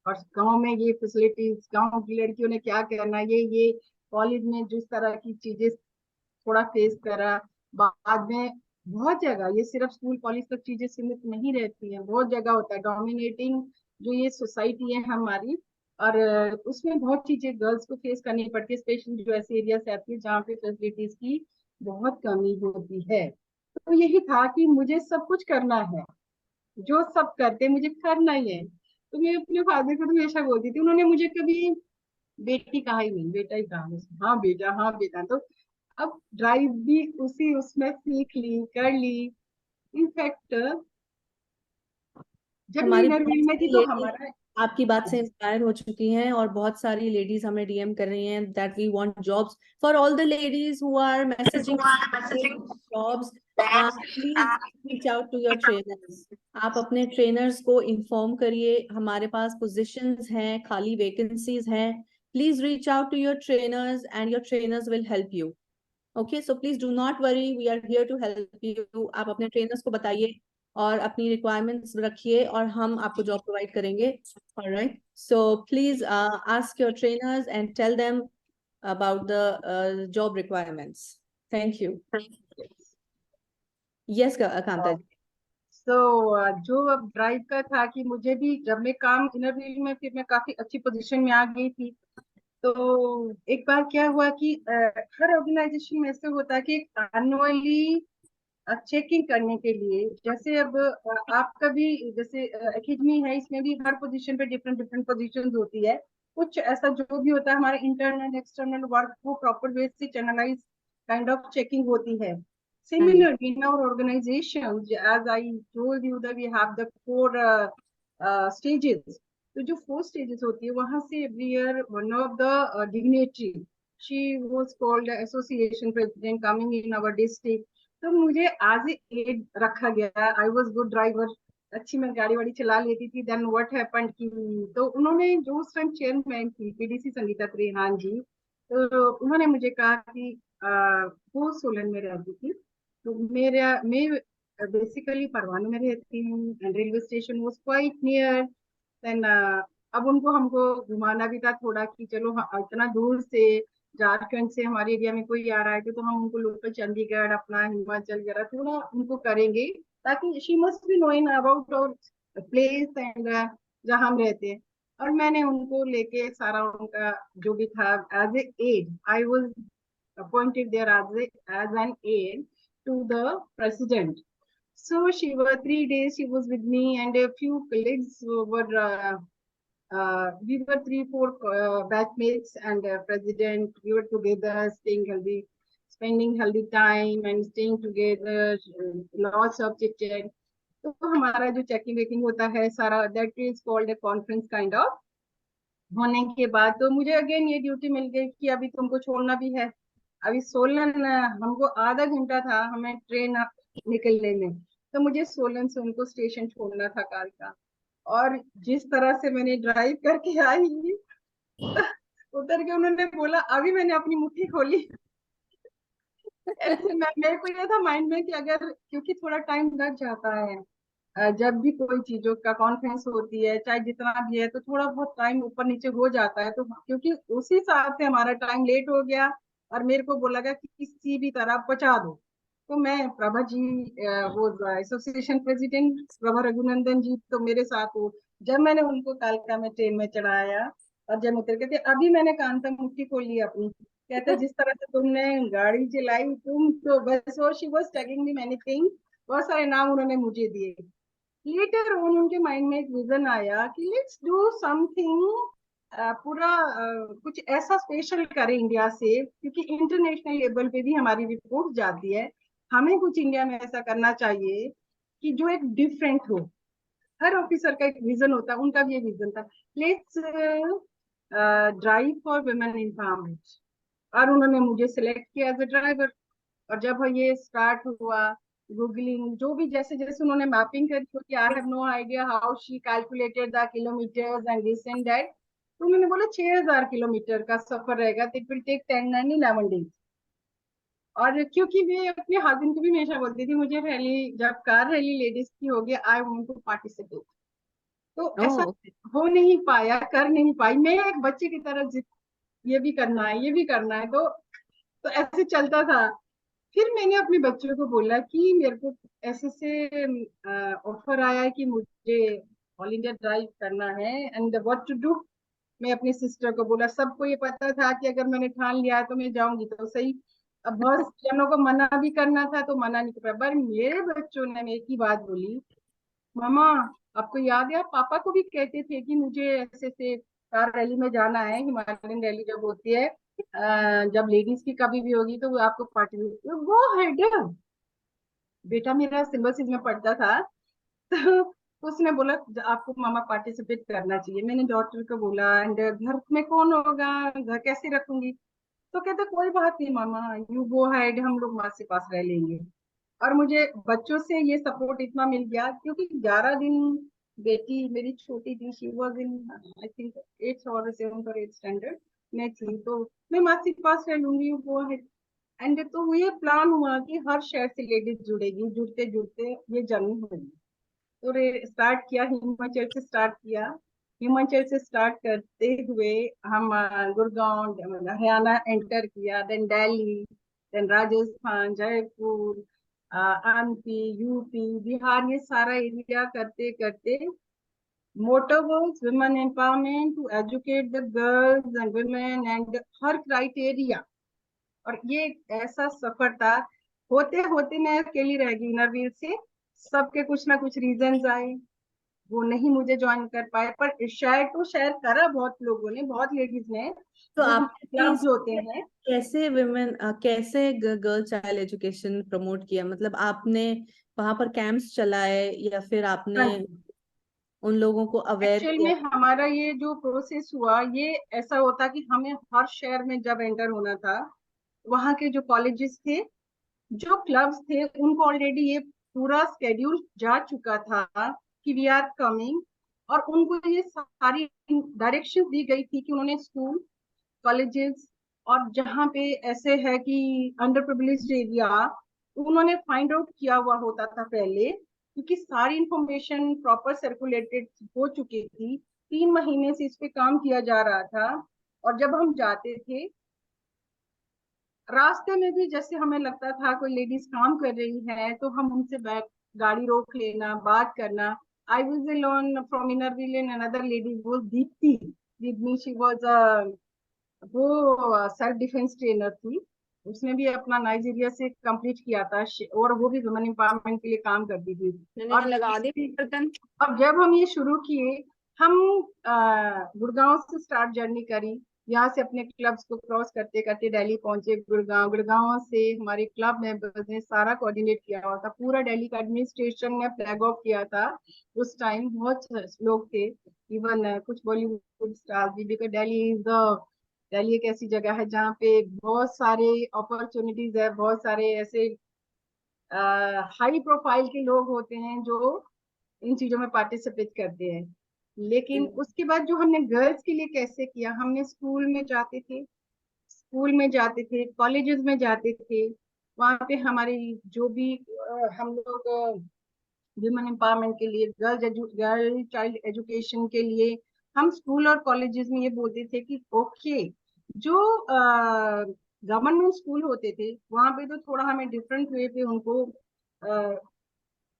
और गांव में ये फैसिलिटीज, गांव की लड़कियों ने क्या करना, ये कॉलेज में जिस तरह की चीजें थोड़ा फेस करा। बाद में बहुत जगह ये सिर्फ स्कूल कॉलेज तक चीजें सीमित नहीं रहती हैं, बहुत जगह होता है डोमिनेटिंग जो ये सोसाइटी है हमारी। और उसमें बहुत चीजें गर्ल्स को फेस करनी पड़ती है, स्पेशली जो ऐसे एरिया से आती है जहाँ पे फैसिलिटीज की बहुत कमी होती है। तो यही था कि मुझे सब कुछ करना है, जो सब करते मुझे करना ही है। तो मैं अपने फादर को तो हमेशा बोलती थी, उन्होंने मुझे कभी बेटी कहा ही नहीं, बेटा ही कहा मुझे, हाँ बेटा हाँ बेटा। तो अब ड्राइव भी उसी उसमें सीख ली, कर ली। इनफैक्ट जब ये हमारी बहुत इंटरव्यू में थी सारी तो लेडीज हमारा, आपकी बात हाँ से जी, इंस्पायर हो चुकी हैं और बहुत सारी लेडीज हमें डीएम कर रही हैं that we want jobs for all the ladies who are messaging jobs. Please reach out to your trainers. आप अपने ट्रेनर्स को इन्फॉर्म करिए हमारे पास पोजीशंस हैं, खाली वैकेंसीज हैं। Please reach out to your trainers and your trainers will help you. Okay, so please do not worry, we are here to help you. आप अपने ट्रेनर्स को बताइए और अपनी रिक्वायरमेंट्स रखिए और हम आपको जॉब प्रोवाइड करेंगे। Alright, so please ask your trainers and tell them about the job requirements. Thank you. Yes Kanta ji. So जो अब ड्राइव का था कि मुझे भी जब मैं काम इंटरव्यू में, फिर मैं काफी अच्छी पोजीशन में आ गई थी। तो एक बार क्या हुआ कि हर ऑर्गेनाइजेशन में ऐसे होता है कि एनुअली चेकिंग करने के लिए, जैसे अब आपका भी जैसे एकेडमी है, इसमें भी हर पोजीशन पे डिफरेंट डिफरेंट पोजीशन होती है। कुछ ऐसा जो भी होता है हमारे इंटरनल एक्सटर्नल वर्क वो प्रॉपर वे से चैनलाइज काइंड ऑफ चेकिंग होती है। हाँ जी। Similarly, in our organization, as I told you that we have the four stages. तो जो फोर स्टेजेस होती है वहां से every year one of the dignitary, she was called association president coming in our district. तो मुझे as a add रखा गया। आई वाज गुड ड्राइवर, अच्छी मैं गाड़ी वाड़ी चला लेती थी। देन व्हाट हैपेंड कि तो उन्होंने जो उस टाइम चेयरमैन थी पीडीसी संगीता त्रिहान जी, तो उन्होंने मुझे कहा कि वो सोलन में रहती थी, तो मेरा मैं बेसिकली परवाणु में रहती हूँ and railway station was quite near. Then अब उनको हमको घुमाना भी था थोड़ा कि चलो इतना दूर से झारखंड से हमारे एरिया में कोई आ रहा है तो हम उनको लोकल चंडीगढ़ अपना हिमाचल वगैरह थोड़ा उनको करेंगे, ताकि she must be knowing about our place and जहाँ हम रहते हैं। और मैंने उनको लेके सारा उनका जो भी था as a head, I was appointed there as an aide to the president. So she was 3 days. She was with me, and a few colleagues were. We were three, four batchmates and president. We were together, staying healthy, spending healthy time, and staying together. Lots of chit chat. तो हमारा जो checking waking होता है सारा, that is called a conference kind of. होने के बाद तो मुझे अगेन ये ड्यूटी मिल गई कि अभी तुमको छोड़ना भी है। अभी सोलन हमको आधा घंटा था हमें ट्रेन निकलने में, तो मुझे सोलन से उनको स्टेशन छोड़ना था कार का। और जिस तरह से मैंने ड्राइव करके आई, उतर के उन्होंने बोला अभी मैंने अपनी मुट्ठी खोली। ऐसे मेरे को ये था माइंड में कि अगर, क्योंकि थोड़ा टाइम लग जाता है जब भी कोई चीजों का कॉन्फ्रेंस होती है चाहे जितना भी है, तो थोड़ा बहुत टाइम ऊपर नीचे हो जाता है। तो क्योंकि उसी हिसाब से हमारा टाइम लेट हो गया और मेरे को बोला गया कि किसी भी तरह पहुंचा दो। तो मैं प्रभा जी, वो एसोसिएशन प्रेसिडेंट प्रभा रघुनंदन जी तो मेरे साथ वो जब मैंने उनको कालका में ट्रेन में चढ़ाया और जब उतर के थे, अभी मैंने कान तक मुट्ठी खोल ली अपनी। कहते जिस तरह से तुमने गाड़ी चलाई, तुम तो बस, वो she was telling me many thing, बहुत सारे नाम उन्होंने मुझे दिए। लेटर ऑन उनके माइंड में एक विजन आया कि लेट्स डू समथिंग, पूरा कुछ ऐसा स्पेशल करें इंडिया से, क्योंकि इंटरनेशनल लेवल पे भी हमारी रिपोर्ट जाती है। हमें कुछ इंडिया में ऐसा करना चाहिए कि जो एक डिफरेंट हो। हर ऑफिसर का एक विजन होता है, उनका भी ये विजन था, let's drive for women empowerment. और उन्होंने मुझे सिलेक्ट किया एज अ ड्राइवर। और जब ये स्टार्ट हुआ, गूगलिंग जो भी जैसे जैसे उन्होंने मैपिंग करी, क्योंकि I have no idea how she calculated the kilometres and this and that. तो उन्होंने बोला 6000 किलोमीटर का सफर रहेगा, it will take 10 and 11 days. और क्योंकि मैं अपने हस्बैंड को भी हमेशा बोलती थी, मुझे रैली, जब कार रैली लेडीज की होगी, आई वांट टू पार्टिसिपेट। तो ऐसा ओह, हो नहीं पाया, कर नहीं पाई। मैं एक बच्चे की तरह जिद, ये भी करना है, ये भी करना है, तो ऐसे चलता था। फिर मैंने अपने बच्चों को बोला कि मेरे को ऐसे से ऑफर आया है कि मुझे ऑल इंडिया ड्राइव करना है, एंड व्हाट टू डू। मैं अपनी सिस्टर को बोला, सबको ये पता था कि अगर मैंने ठान लिया तो मैं जाऊंगी तो सही। अब बहुत जनों को मना भी करना था, तो मना नहीं कर पाया। पर मेरे बच्चों ने एक ही बात बोली, मामा आपको याद है आप पापा को भी कहते थे कि मुझे ऐसे से कार रैली में जाना है, हिमालयन रैली जब होती है, जब लेडीज की कभी भी होगी तो वो आपको पार्टिसिपेट, वो हेड बेटा मेरा सिल्वर में पढ़ता था। तो उसने बोला आपको मामा पार्टिसिपेट करना चाहिए। मैंने डॉक्टर को बोला, एंड घर में कौन होगा, घर कैसे रखूंगी। तो कहते कोई बात नहीं मामा, यू गो हेड, हम लोग माँ से पास रह लेंगे। और मुझे बच्चों से ये सपोर्ट इतना मिल गया, क्योंकि 11 दिन बेटी मेरी छोटी थी, she was in I think 8th और 7th और 8th स्टैंडर्ड में थी। तो मैं माँ के पास रह लूंगी, वो है। एंड तो ये प्लान हुआ कि हर शहर से लेडीज जुड़ेगी, जुड़ते जुड़ते ये जर्नी होगी। तो स्टार्ट किया, हिमाचल से स्टार्ट किया। हिमाचल से स्टार्ट करते हुए हम गुड़गांव हरियाणा एंटर किया, then Delhi, then Rajasthan, Jaipur, MP, UP, Bihar, ये सारा एरिया करते करते motto goals women empowerment to educate the girls and women and her criteria. और ये एक ऐसा सफर था, होते होते मैं अकेली रह गई नरवीर से। सबके कुछ ना कुछ रीजंस आए, वो नहीं मुझे ज्वाइन कर पाए। पर शेयर तो शेयर करा बहुत लोगों ने, बहुत लेडीज ने, तो जो आपने हमारे क्लब्स होते फिर हैं। कैसे विमेन, कैसे गर्ल चाइल्ड एजुकेशन प्रमोट किया? मतलब आपने वहां पर कैंप्स चलाए या फिर आपने हाँ जी, उन लोगों को अवेयर एक्चुअल किया? में हमारा ये जो प्रोसेस हुआ, ये ऐसा होता कि हमें हर शहर में जब एंटर होना था, वहाँ के जो कॉलेजेस थे, जो क्लब्स थे, उनको ऑलरेडी ये पूरा स्केड्यूल जा चुका था कि वी आर कमिंग। और उनको ये सारी डायरेक्शन दी गई थी कि उन्होंने स्कूल, कॉलेजेस, और जहाँ पे ऐसे है कि अंडर प्रिविलेज्ड एरिया, उन्होंने फाइंड आउट किया हुआ होता था पहले, क्योंकि सारी इंफॉर्मेशन प्रॉपर सर्कुलेटेड हो चुकी थी। 3 महीने से इस पे काम किया जा रहा था। और जब हम जाते थे, रास्ते में भी जैसे हमें लगता था कोई लेडीज काम कर रही है, तो हम उनसे बैठ, गाड़ी रोक लेना, बात करना। I was alone from Inner Wheel and another lady was Deepti with me, she was वो सेल्फ डिफेंस ट्रेनर थी। उसने भी अपना नाइजीरिया से कंप्लीट किया था, और वो भी वुमेन एम्पावरमेंट के लिए काम करती थी। मैंने और लगा दी बर्तन। अब जब हम ये शुरू किए, हम गुड़गांव से स्टार्ट जर्नी करी। यहाँ से अपने क्लब्स को क्रॉस करते करते दिल्ली पहुंचे, गुड़गांव, गुड़गांव से हमारे क्लब मेंबर्स ने सारा कोऑर्डिनेट किया हुआ था, पूरा दिल्ली का एडमिनिस्ट्रेशन ने फ्लैग ऑफ किया था। उस टाइम बहुत लोग थे, इवन कुछ बॉलीवुड स्टार भी, बिकॉज दिल्ली एक ऐसी जगह है जहाँ पे बहुत सारे अपॉर्चुनिटीज है, बहुत सारे ऐसे हाई प्रोफाइल के लोग होते हैं जो इन चीजों में पार्टिसिपेट करते हैं। लेकिन उसके बाद जो हमने गर्ल्स के लिए कैसे किया, हमने स्कूल में जाते थे, कॉलेजेस में जाते थे। वहाँ पे हमारी जो भी हम लोग वुमेन एम्पावरमेंट के लिए, गर्ल चाइल्ड एजुकेशन के लिए, हम स्कूल और कॉलेजेस में ये बोलते थे कि ओके, जो गवर्नमेंट स्कूल होते थे वहां पे तो थोड़ा हमें डिफरेंट वे पे उनको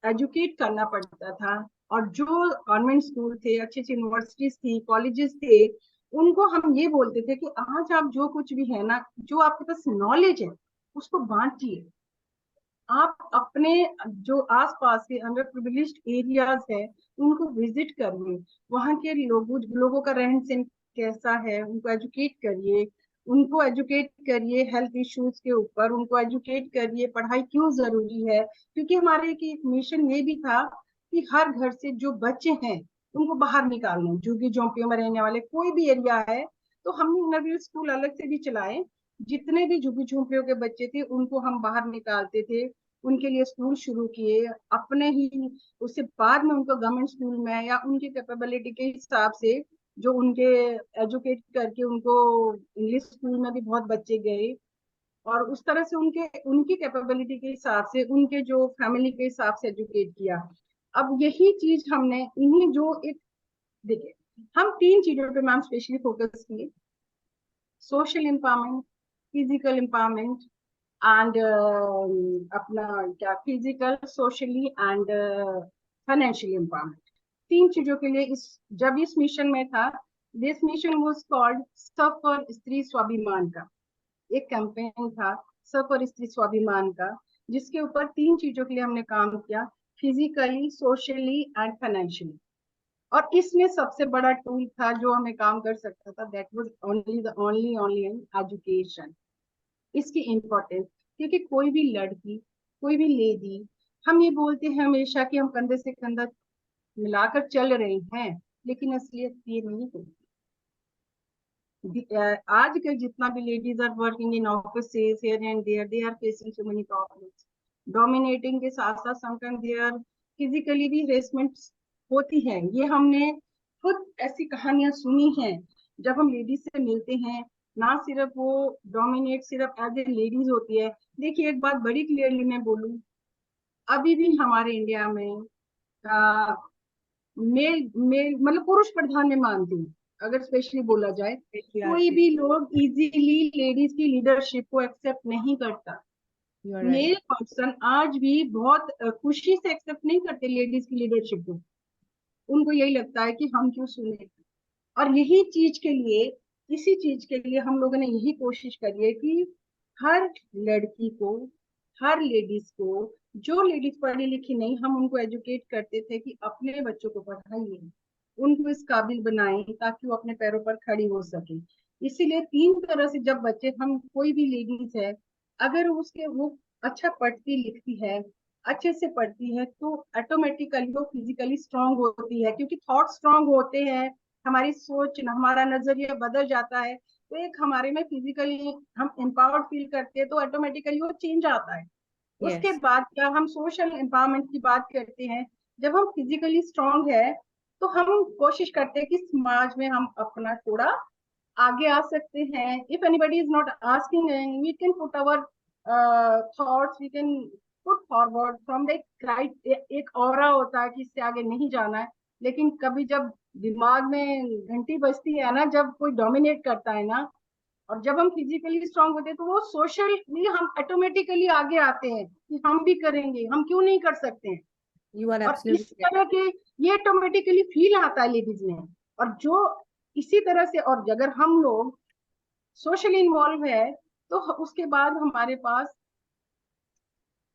एजुकेट करना पड़ता था। और जो गवर्नमेंट स्कूल थे, अच्छी अच्छी यूनिवर्सिटीज थी, कॉलेजेस थे, उनको हम ये बोलते थे कि आज आप जो कुछ भी है ना, जो आपके पास नॉलेज है उसको बांटिए। आप अपने जो आसपास के अंडर प्रिविलेज्ड एरियाज है उनको विजिट करिए, वहाँ के लोगों का रहन सहन कैसा है, उनको एजुकेट करिए। उनको एजुकेट करिए हेल्थ इश्यूज के ऊपर, उनको एजुकेट करिए पढ़ाई क्यों जरूरी है। क्योंकि हमारे एक मिशन ये भी था कि हर घर से जो बच्चे हैं उनको बाहर निकालना, झुग्गी झोंपड़ियों में रहने वाले कोई भी एरिया है। तो हमने इंटरव्यू स्कूल अलग से भी चलाए, जितने भी झुग्गी झोंपड़ियों के बच्चे थे उनको हम बाहर निकालते थे, उनके लिए स्कूल शुरू किए अपने ही। उसके बाद में उनको गवर्नमेंट स्कूल में या उनकी कैपेबिलिटी के हिसाब से जो उनके एजुकेट करके उनको इंग्लिश स्कूल में भी बहुत बच्चे गए, और उस तरह से उनके उनकी कैपेबिलिटी के हिसाब से उनके जो फैमिली के हिसाब से एजुकेट किया। अब यही चीज हमने इन्हीं जो एक, देखिए हम 3 चीजों पे मैम स्पेशली फोकस किए: social empowerment, physical empowerment and अपना क्या, physical, socially and financial empowerment. 3 चीजों के लिए इस, जब इस मिशन में था, दिस मिशन वाज कॉल्ड सब फॉर स्त्री स्वाभिमान का एक कैंपेन था, सब फॉर स्त्री स्वाभिमान का, जिसके ऊपर 3 चीजों के लिए हमने काम किया: फिजिकली, सोशली एंड फाइनेंशियली। और इसमें सबसे बड़ा टूल था जो हमें काम कर सकता था, दैट वाज ओनली एजुकेशन। इसकी इम्पोर्टेंस, क्योंकि कोई भी लड़की, कोई भी लेडी, हम ये बोलते हैं हमेशा कि हम कंधे से कंधा मिलाकर चल रहे हैं, लेकिन असलियत ये नहीं होती। आज के जितना भी ladies are working in offices here and there, they are facing so many problems. Dominating के साथ साथ समटाइम दे आर फिजिकली भी हेरेसमेंट होती है। ये हमने खुद ऐसी कहानियां सुनी हैं जब हम लेडीज से मिलते हैं। ना सिर्फ वो डोमिनेट सिर्फ एज ए लेडीज होती है। देखिए एक बात बड़ी क्लियरली मैं बोलूं, अभी भी हमारे इंडिया में मेल मेल मतलब पुरुष प्रधान में मानती हूँ, अगर स्पेशली बोला जाए, कोई भी लोग इजीली लेडीज की लीडरशिप को एक्सेप्ट नहीं करता। मेल पर्सन आज भी बहुत खुशी से एक्सेप्ट नहीं करते लेडीज की लीडरशिप को। उनको यही लगता है कि हम क्यों सुने। और यही चीज के लिए, इसी चीज के लिए हम लोगों ने यही कोशिश करी है कि हर लड़की को, हर लेडीज को, जो लेडीज पढ़ी लिखी नहीं, हम उनको एजुकेट करते थे कि अपने बच्चों को पढ़ाइए, उनको इस काबिल बनाएं ताकि वो अपने पैरों पर खड़ी हो सके। इसीलिए 3 तरह से जब बच्चे, हम कोई भी लेडीज है, अगर उसके वो अच्छा पढ़ती लिखती है, अच्छे से पढ़ती है, तो ऑटोमेटिकली वो फिजिकली स्ट्रांग होती है, क्योंकि थॉट स्ट्रांग होते हैं, हमारी सोच, हमारा नजरिया बदल जाता है। तो एक हमारे में फिजिकली हम एम्पावर्ड फील करते हैं, तो ऑटोमेटिकली वो चेंज आता है। उसके बाद क्या, हम सोशल एम्पावरमेंट की बात करते हैं। जब हम फिजिकली स्ट्रांग है तो हम कोशिश करते हैं कि समाज में हम अपना थोड़ा आगे आ सकते हैं। If anybody is not asking, we can put our thoughts, we can put forward from the right. एक ऑरा होता है कि इससे आगे नहीं जाना है, लेकिन कभी जब दिमाग में घंटी बजती है ना, जब कोई डोमिनेट करता है ना, और जब हम फिजिकली स्ट्रांग होते हैं तो वो सोशली हम ऑटोमेटिकली आगे आते हैं कि हम भी करेंगे, हम क्यों नहीं कर सकते हैं। You are और इस absolutely तरह के ये ऑटोमेटिकली फील आता है लेडीज में। और जो इसी तरह से, और अगर हम लोग सोशली इन्वॉल्व है, तो उसके बाद हमारे पास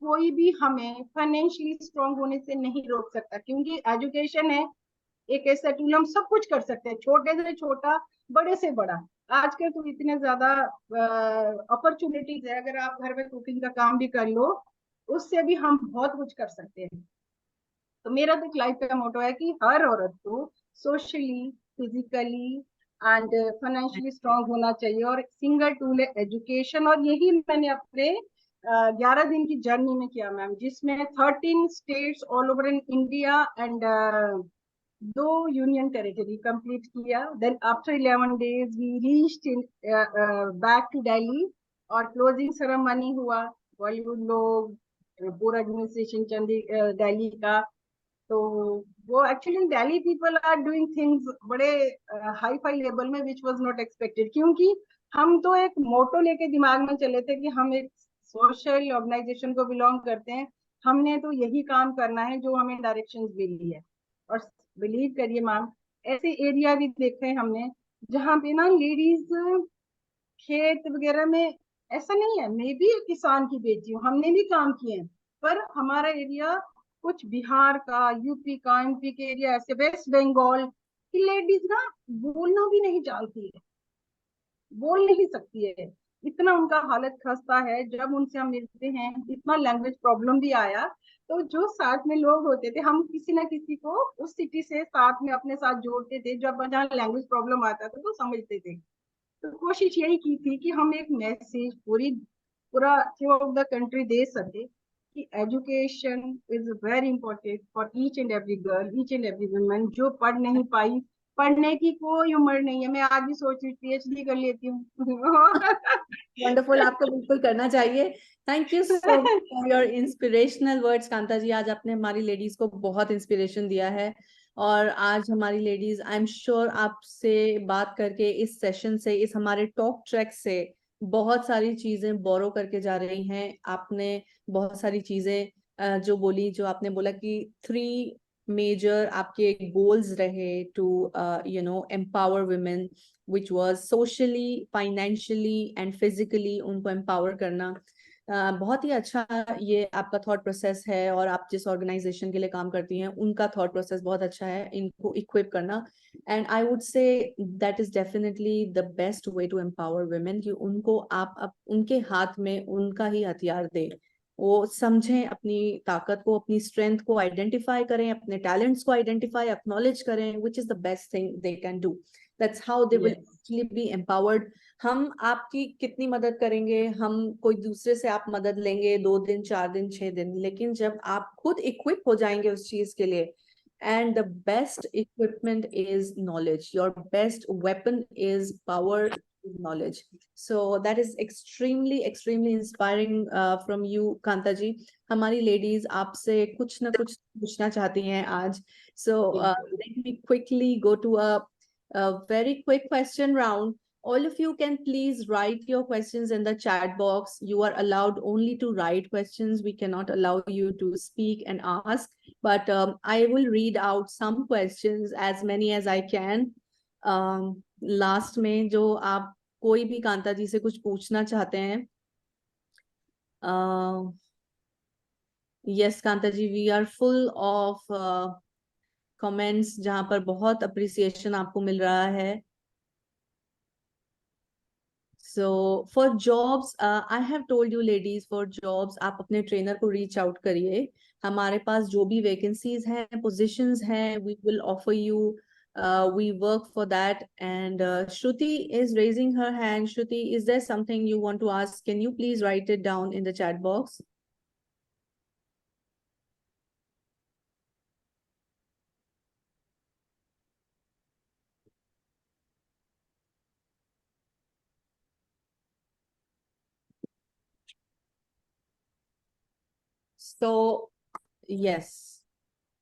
कोई भी हमें फाइनेंशियली स्ट्रांग होने से नहीं रोक सकता, क्योंकि एजुकेशन है एक ऐसा टूल, हम सब कुछ कर सकते हैं, छोटे से छोटा, बड़े से बड़ा। आजकल तो इतने ज्यादा अपॉर्चुनिटीज है, अगर आप घर में कुकिंग का काम भी कर लो, उससे भी हम बहुत कुछ कर सकते हैं। तो मेरा तो लाइफ का मोटो है कि हर औरत को socially, physically and financially strong होना चाहिए, और सिंगल टूल है एजुकेशन। और यही मैंने अपने 11 दिन की जर्नी में किया मैम, जिसमें 13 states all over in India and 2 union territory complete किया। Then after 11 days we reached in back to Delhi, और क्लोजिंग सेरेमनी हुआ। बॉलीवुड लोग, पूरा एडमिनिस्ट्रेशन दिल्ली का। तो वो actually Delhi people are doing things बड़े हाई फाई लेवल में, विच वाज नॉट एक्सपेक्टेड, क्योंकि हम तो एक मोटो लेके दिमाग में चले थे कि हम एक सोशल ऑर्गेनाइजेशन को बिलोंग करते हैं, हमने तो यही काम करना है जो हमें डायरेक्शंस मिली है। और बिलीव करिए मैम, ऐसे एरिया भी देखे हैं हमने जहाँ पे ना लेडीज खेत वगैरह में, ऐसा नहीं है, मैं भी एक किसान की बेटी हूँ, हमने भी काम किए हैं, पर हमारा एरिया कुछ बिहार का, यूपी का, एमपी के एरिया, ऐसे वेस्ट बंगाल की लेडीज ना बोलना भी नहीं जानती है, बोल नहीं सकती है, इतना उनका हालत खस्ता है। जब उनसे हम मिलते हैं, इतना लैंग्वेज प्रॉब्लम भी आया, तो जो साथ में लोग होते थे, हम किसी ना किसी को उस सिटी से साथ में अपने साथ जोड़ते थे, जब जहाँ लैंग्वेज प्रॉब्लम आता था तो समझते थे। तो कोशिश यही की थी कि हम एक मैसेज पूरा थ्रू आउट द कंट्री दे सके कि education is very important for each and every girl, each and every woman. जो पढ़ नहीं पाई, पढ़ने की कोई उम्र नहीं है, मैं आज भी सोच रही पीएचडी कर लेती हूँ। वंडरफुल, आपको बिल्कुल करना चाहिए। Thank you so much for your inspirational words Kanta ji. आज आपने हमारी लेडीज को बहुत इंस्पिरेशन दिया है, और आज हमारी लेडीज, आई एम श्योर आपसे बात करके, इस सेशन से, इस हमारे टॉक ट्रैक से बहुत सारी चीजें बोरो करके जा रही हैं। आपने बहुत सारी चीजें जो बोली, जो आपने बोला कि 3 मेजर आपके गोल्स रहे to empower women, which was socially, financially and physically उनको empower करना। बहुत ही अच्छा ये आपका थॉट प्रोसेस है, और आप जिस ऑर्गेनाइजेशन के लिए काम करती हैं उनका थॉट प्रोसेस बहुत अच्छा है, इनको इक्विप करना। And I would say that is definitely the best way to empower women, कि उनको आप उनके हाथ में उनका ही हथियार दे, वो समझें अपनी ताकत को, अपनी स्ट्रेंथ को आइडेंटिफाई करें, अपने टैलेंट्स को आइडेंटिफाई एक्नॉलेज करें, which is the best thing they can do. That's how they will actually B empowered. हम आपकी कितनी मदद करेंगे, हम कोई दूसरे से आप मदद लेंगे 2 दिन, 4 दिन, 6 दिन, लेकिन जब आप खुद इक्विप हो जाएंगे उस चीज के लिए, and the best equipment is knowledge, your best weapon is power, is knowledge. So that is extremely inspiring from you, Kanta ji. हमारी ladies आपसे कुछ ना कुछ पूछना चाहती हैं आज, so let me quickly go to a very quick question round. All of you can please write your questions in the chat box. You are allowed only to write questions. We cannot allow you to speak and ask, but I will read out some questions, as many as I can. Last में जो आप कोई भी कांता जी से कुछ पूछना चाहते हैं, yes Kanta ji, we are full of comments जहाँ पर बहुत appreciation आपको मिल रहा है. So for jobs, I have told you ladies, for jobs आप अपने trainer को reach out करिए. हमारे पास जो भी vacancies हैं, positions हैं, we will offer you. We work for that. And Shruti is raising her hand. Shruti, is there something you want to ask? Can you please write it down in the chat box? So yes.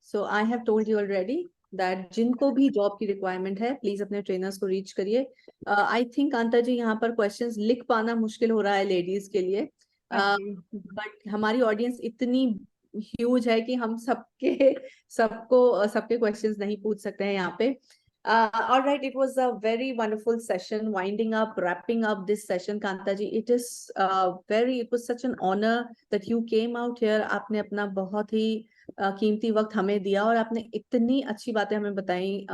So I have told you already that जिनको भी job की requirement है, please अपने trainers को reach करिए. I think Kanta जी, यहाँ पर questions लिख पाना मुश्किल हो रहा है लेडीज के लिए, बट हमारी ऑडियंस इतनी ह्यूज है कि हम सबके क्वेश्चंस नहीं पूछ सकते हैं यहाँ पे. All right, it was a very wonderful session. Winding up, wrapping up this session, Kanta ji, it was such an honor that you came out here. आपने अपना बहुत ही कीमती वक्त हमें दिया, और आपने इतनी अच्छी बातें हमें बताई.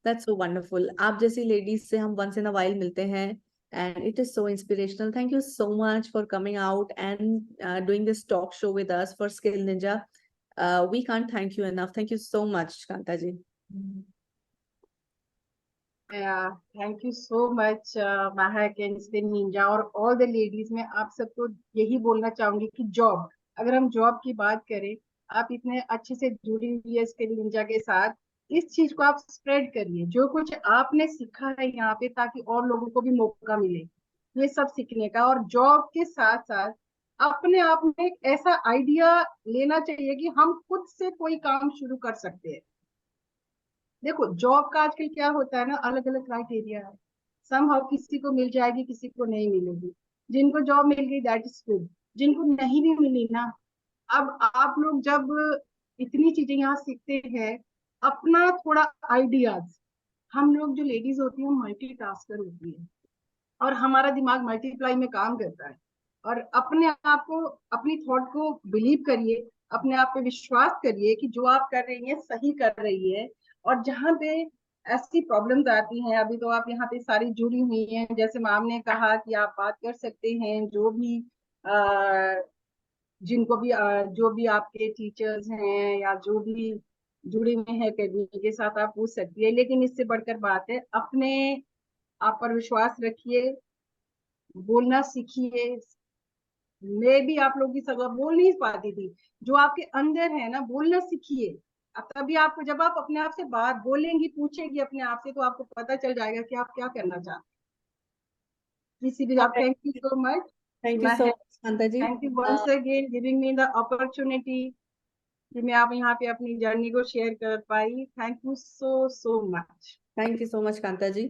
That's so wonderful. आप जैसी लेडीज से हम once in a while मिलते हैं, and it is so inspirational. Thank you so much for coming out and doing this talk show with us for Skill Ninja. We can't thank you enough. Thank you so much, Kanta ji. Thank you so much Mahak and skill Ninja और all the ladies. मैं आप सबको यही बोलना चाहूंगी कि job, अगर हम जॉब की बात करें, आप इतने अच्छे से जुड़ी हुई है स्किल निंजा के साथ, इस चीज को आप स्प्रेड करिए, जो कुछ आपने सीखा है यहाँ पे, ताकि और लोगों को भी मौका मिले ये सब सीखने का. और जॉब के साथ साथ अपने आप में एक ऐसा आइडिया लेना चाहिए कि हम खुद से कोई काम शुरू कर सकते हैं. देखो जॉब का आजकल क्या होता है ना, अलग अलग क्राइटेरिया है. समहाउ किसी को मिल जाएगी, किसी को नहीं मिलेगी. जिनको जॉब मिल गई दैट इज गुड, जिनको नहीं भी मिली ना, अब आप लोग जब इतनी चीजें यहाँ सीखते हैं, अपना थोड़ा आइडियाज, हम लोग जो लेडीज होती हैं मल्टीटास्कर होती है और हमारा दिमाग मल्टीप्लाई में काम करता है। और अपने आप को, अपनी थॉट को बिलीव करिए, अपने आप पे विश्वास करिए कि जो आप कर रही हैं सही कर रही है। और जहाँ पे ऐसी प्रॉब्लम्स आती हैं, अभी तो आप यहाँ पे सारी जुड़ी हुई हैं, जैसे मैम ने कहा कि आप बात कर सकते हैं, जो भी जिनको भी जो भी आपके टीचर्स हैं या जो भी जुड़े हुए हैं अकेडमी के साथ, आप पूछ सकती है। लेकिन इससे बढ़कर बात है, अपने आप पर विश्वास रखिए, बोलना सीखिए। मैं भी आप लोग की तरह बोल नहीं पाती थी, जो आपके अंदर है ना, बोलना सीखिए। अब तभी आपको, जब आप अपने आप से बात बोलेंगी, पूछेगी अपने आप से, तो आपको पता चल जाएगा कि आप क्या करना चाहते हैं। किसी भी आप, thank you so much. Thank you so much Kanta ji. Thank you once again giving me the opportunity कि मैं आप यहाँ पे अपनी जर्नी को शेयर कर पाई। Thank you so so much. Thank you so much Kanta ji.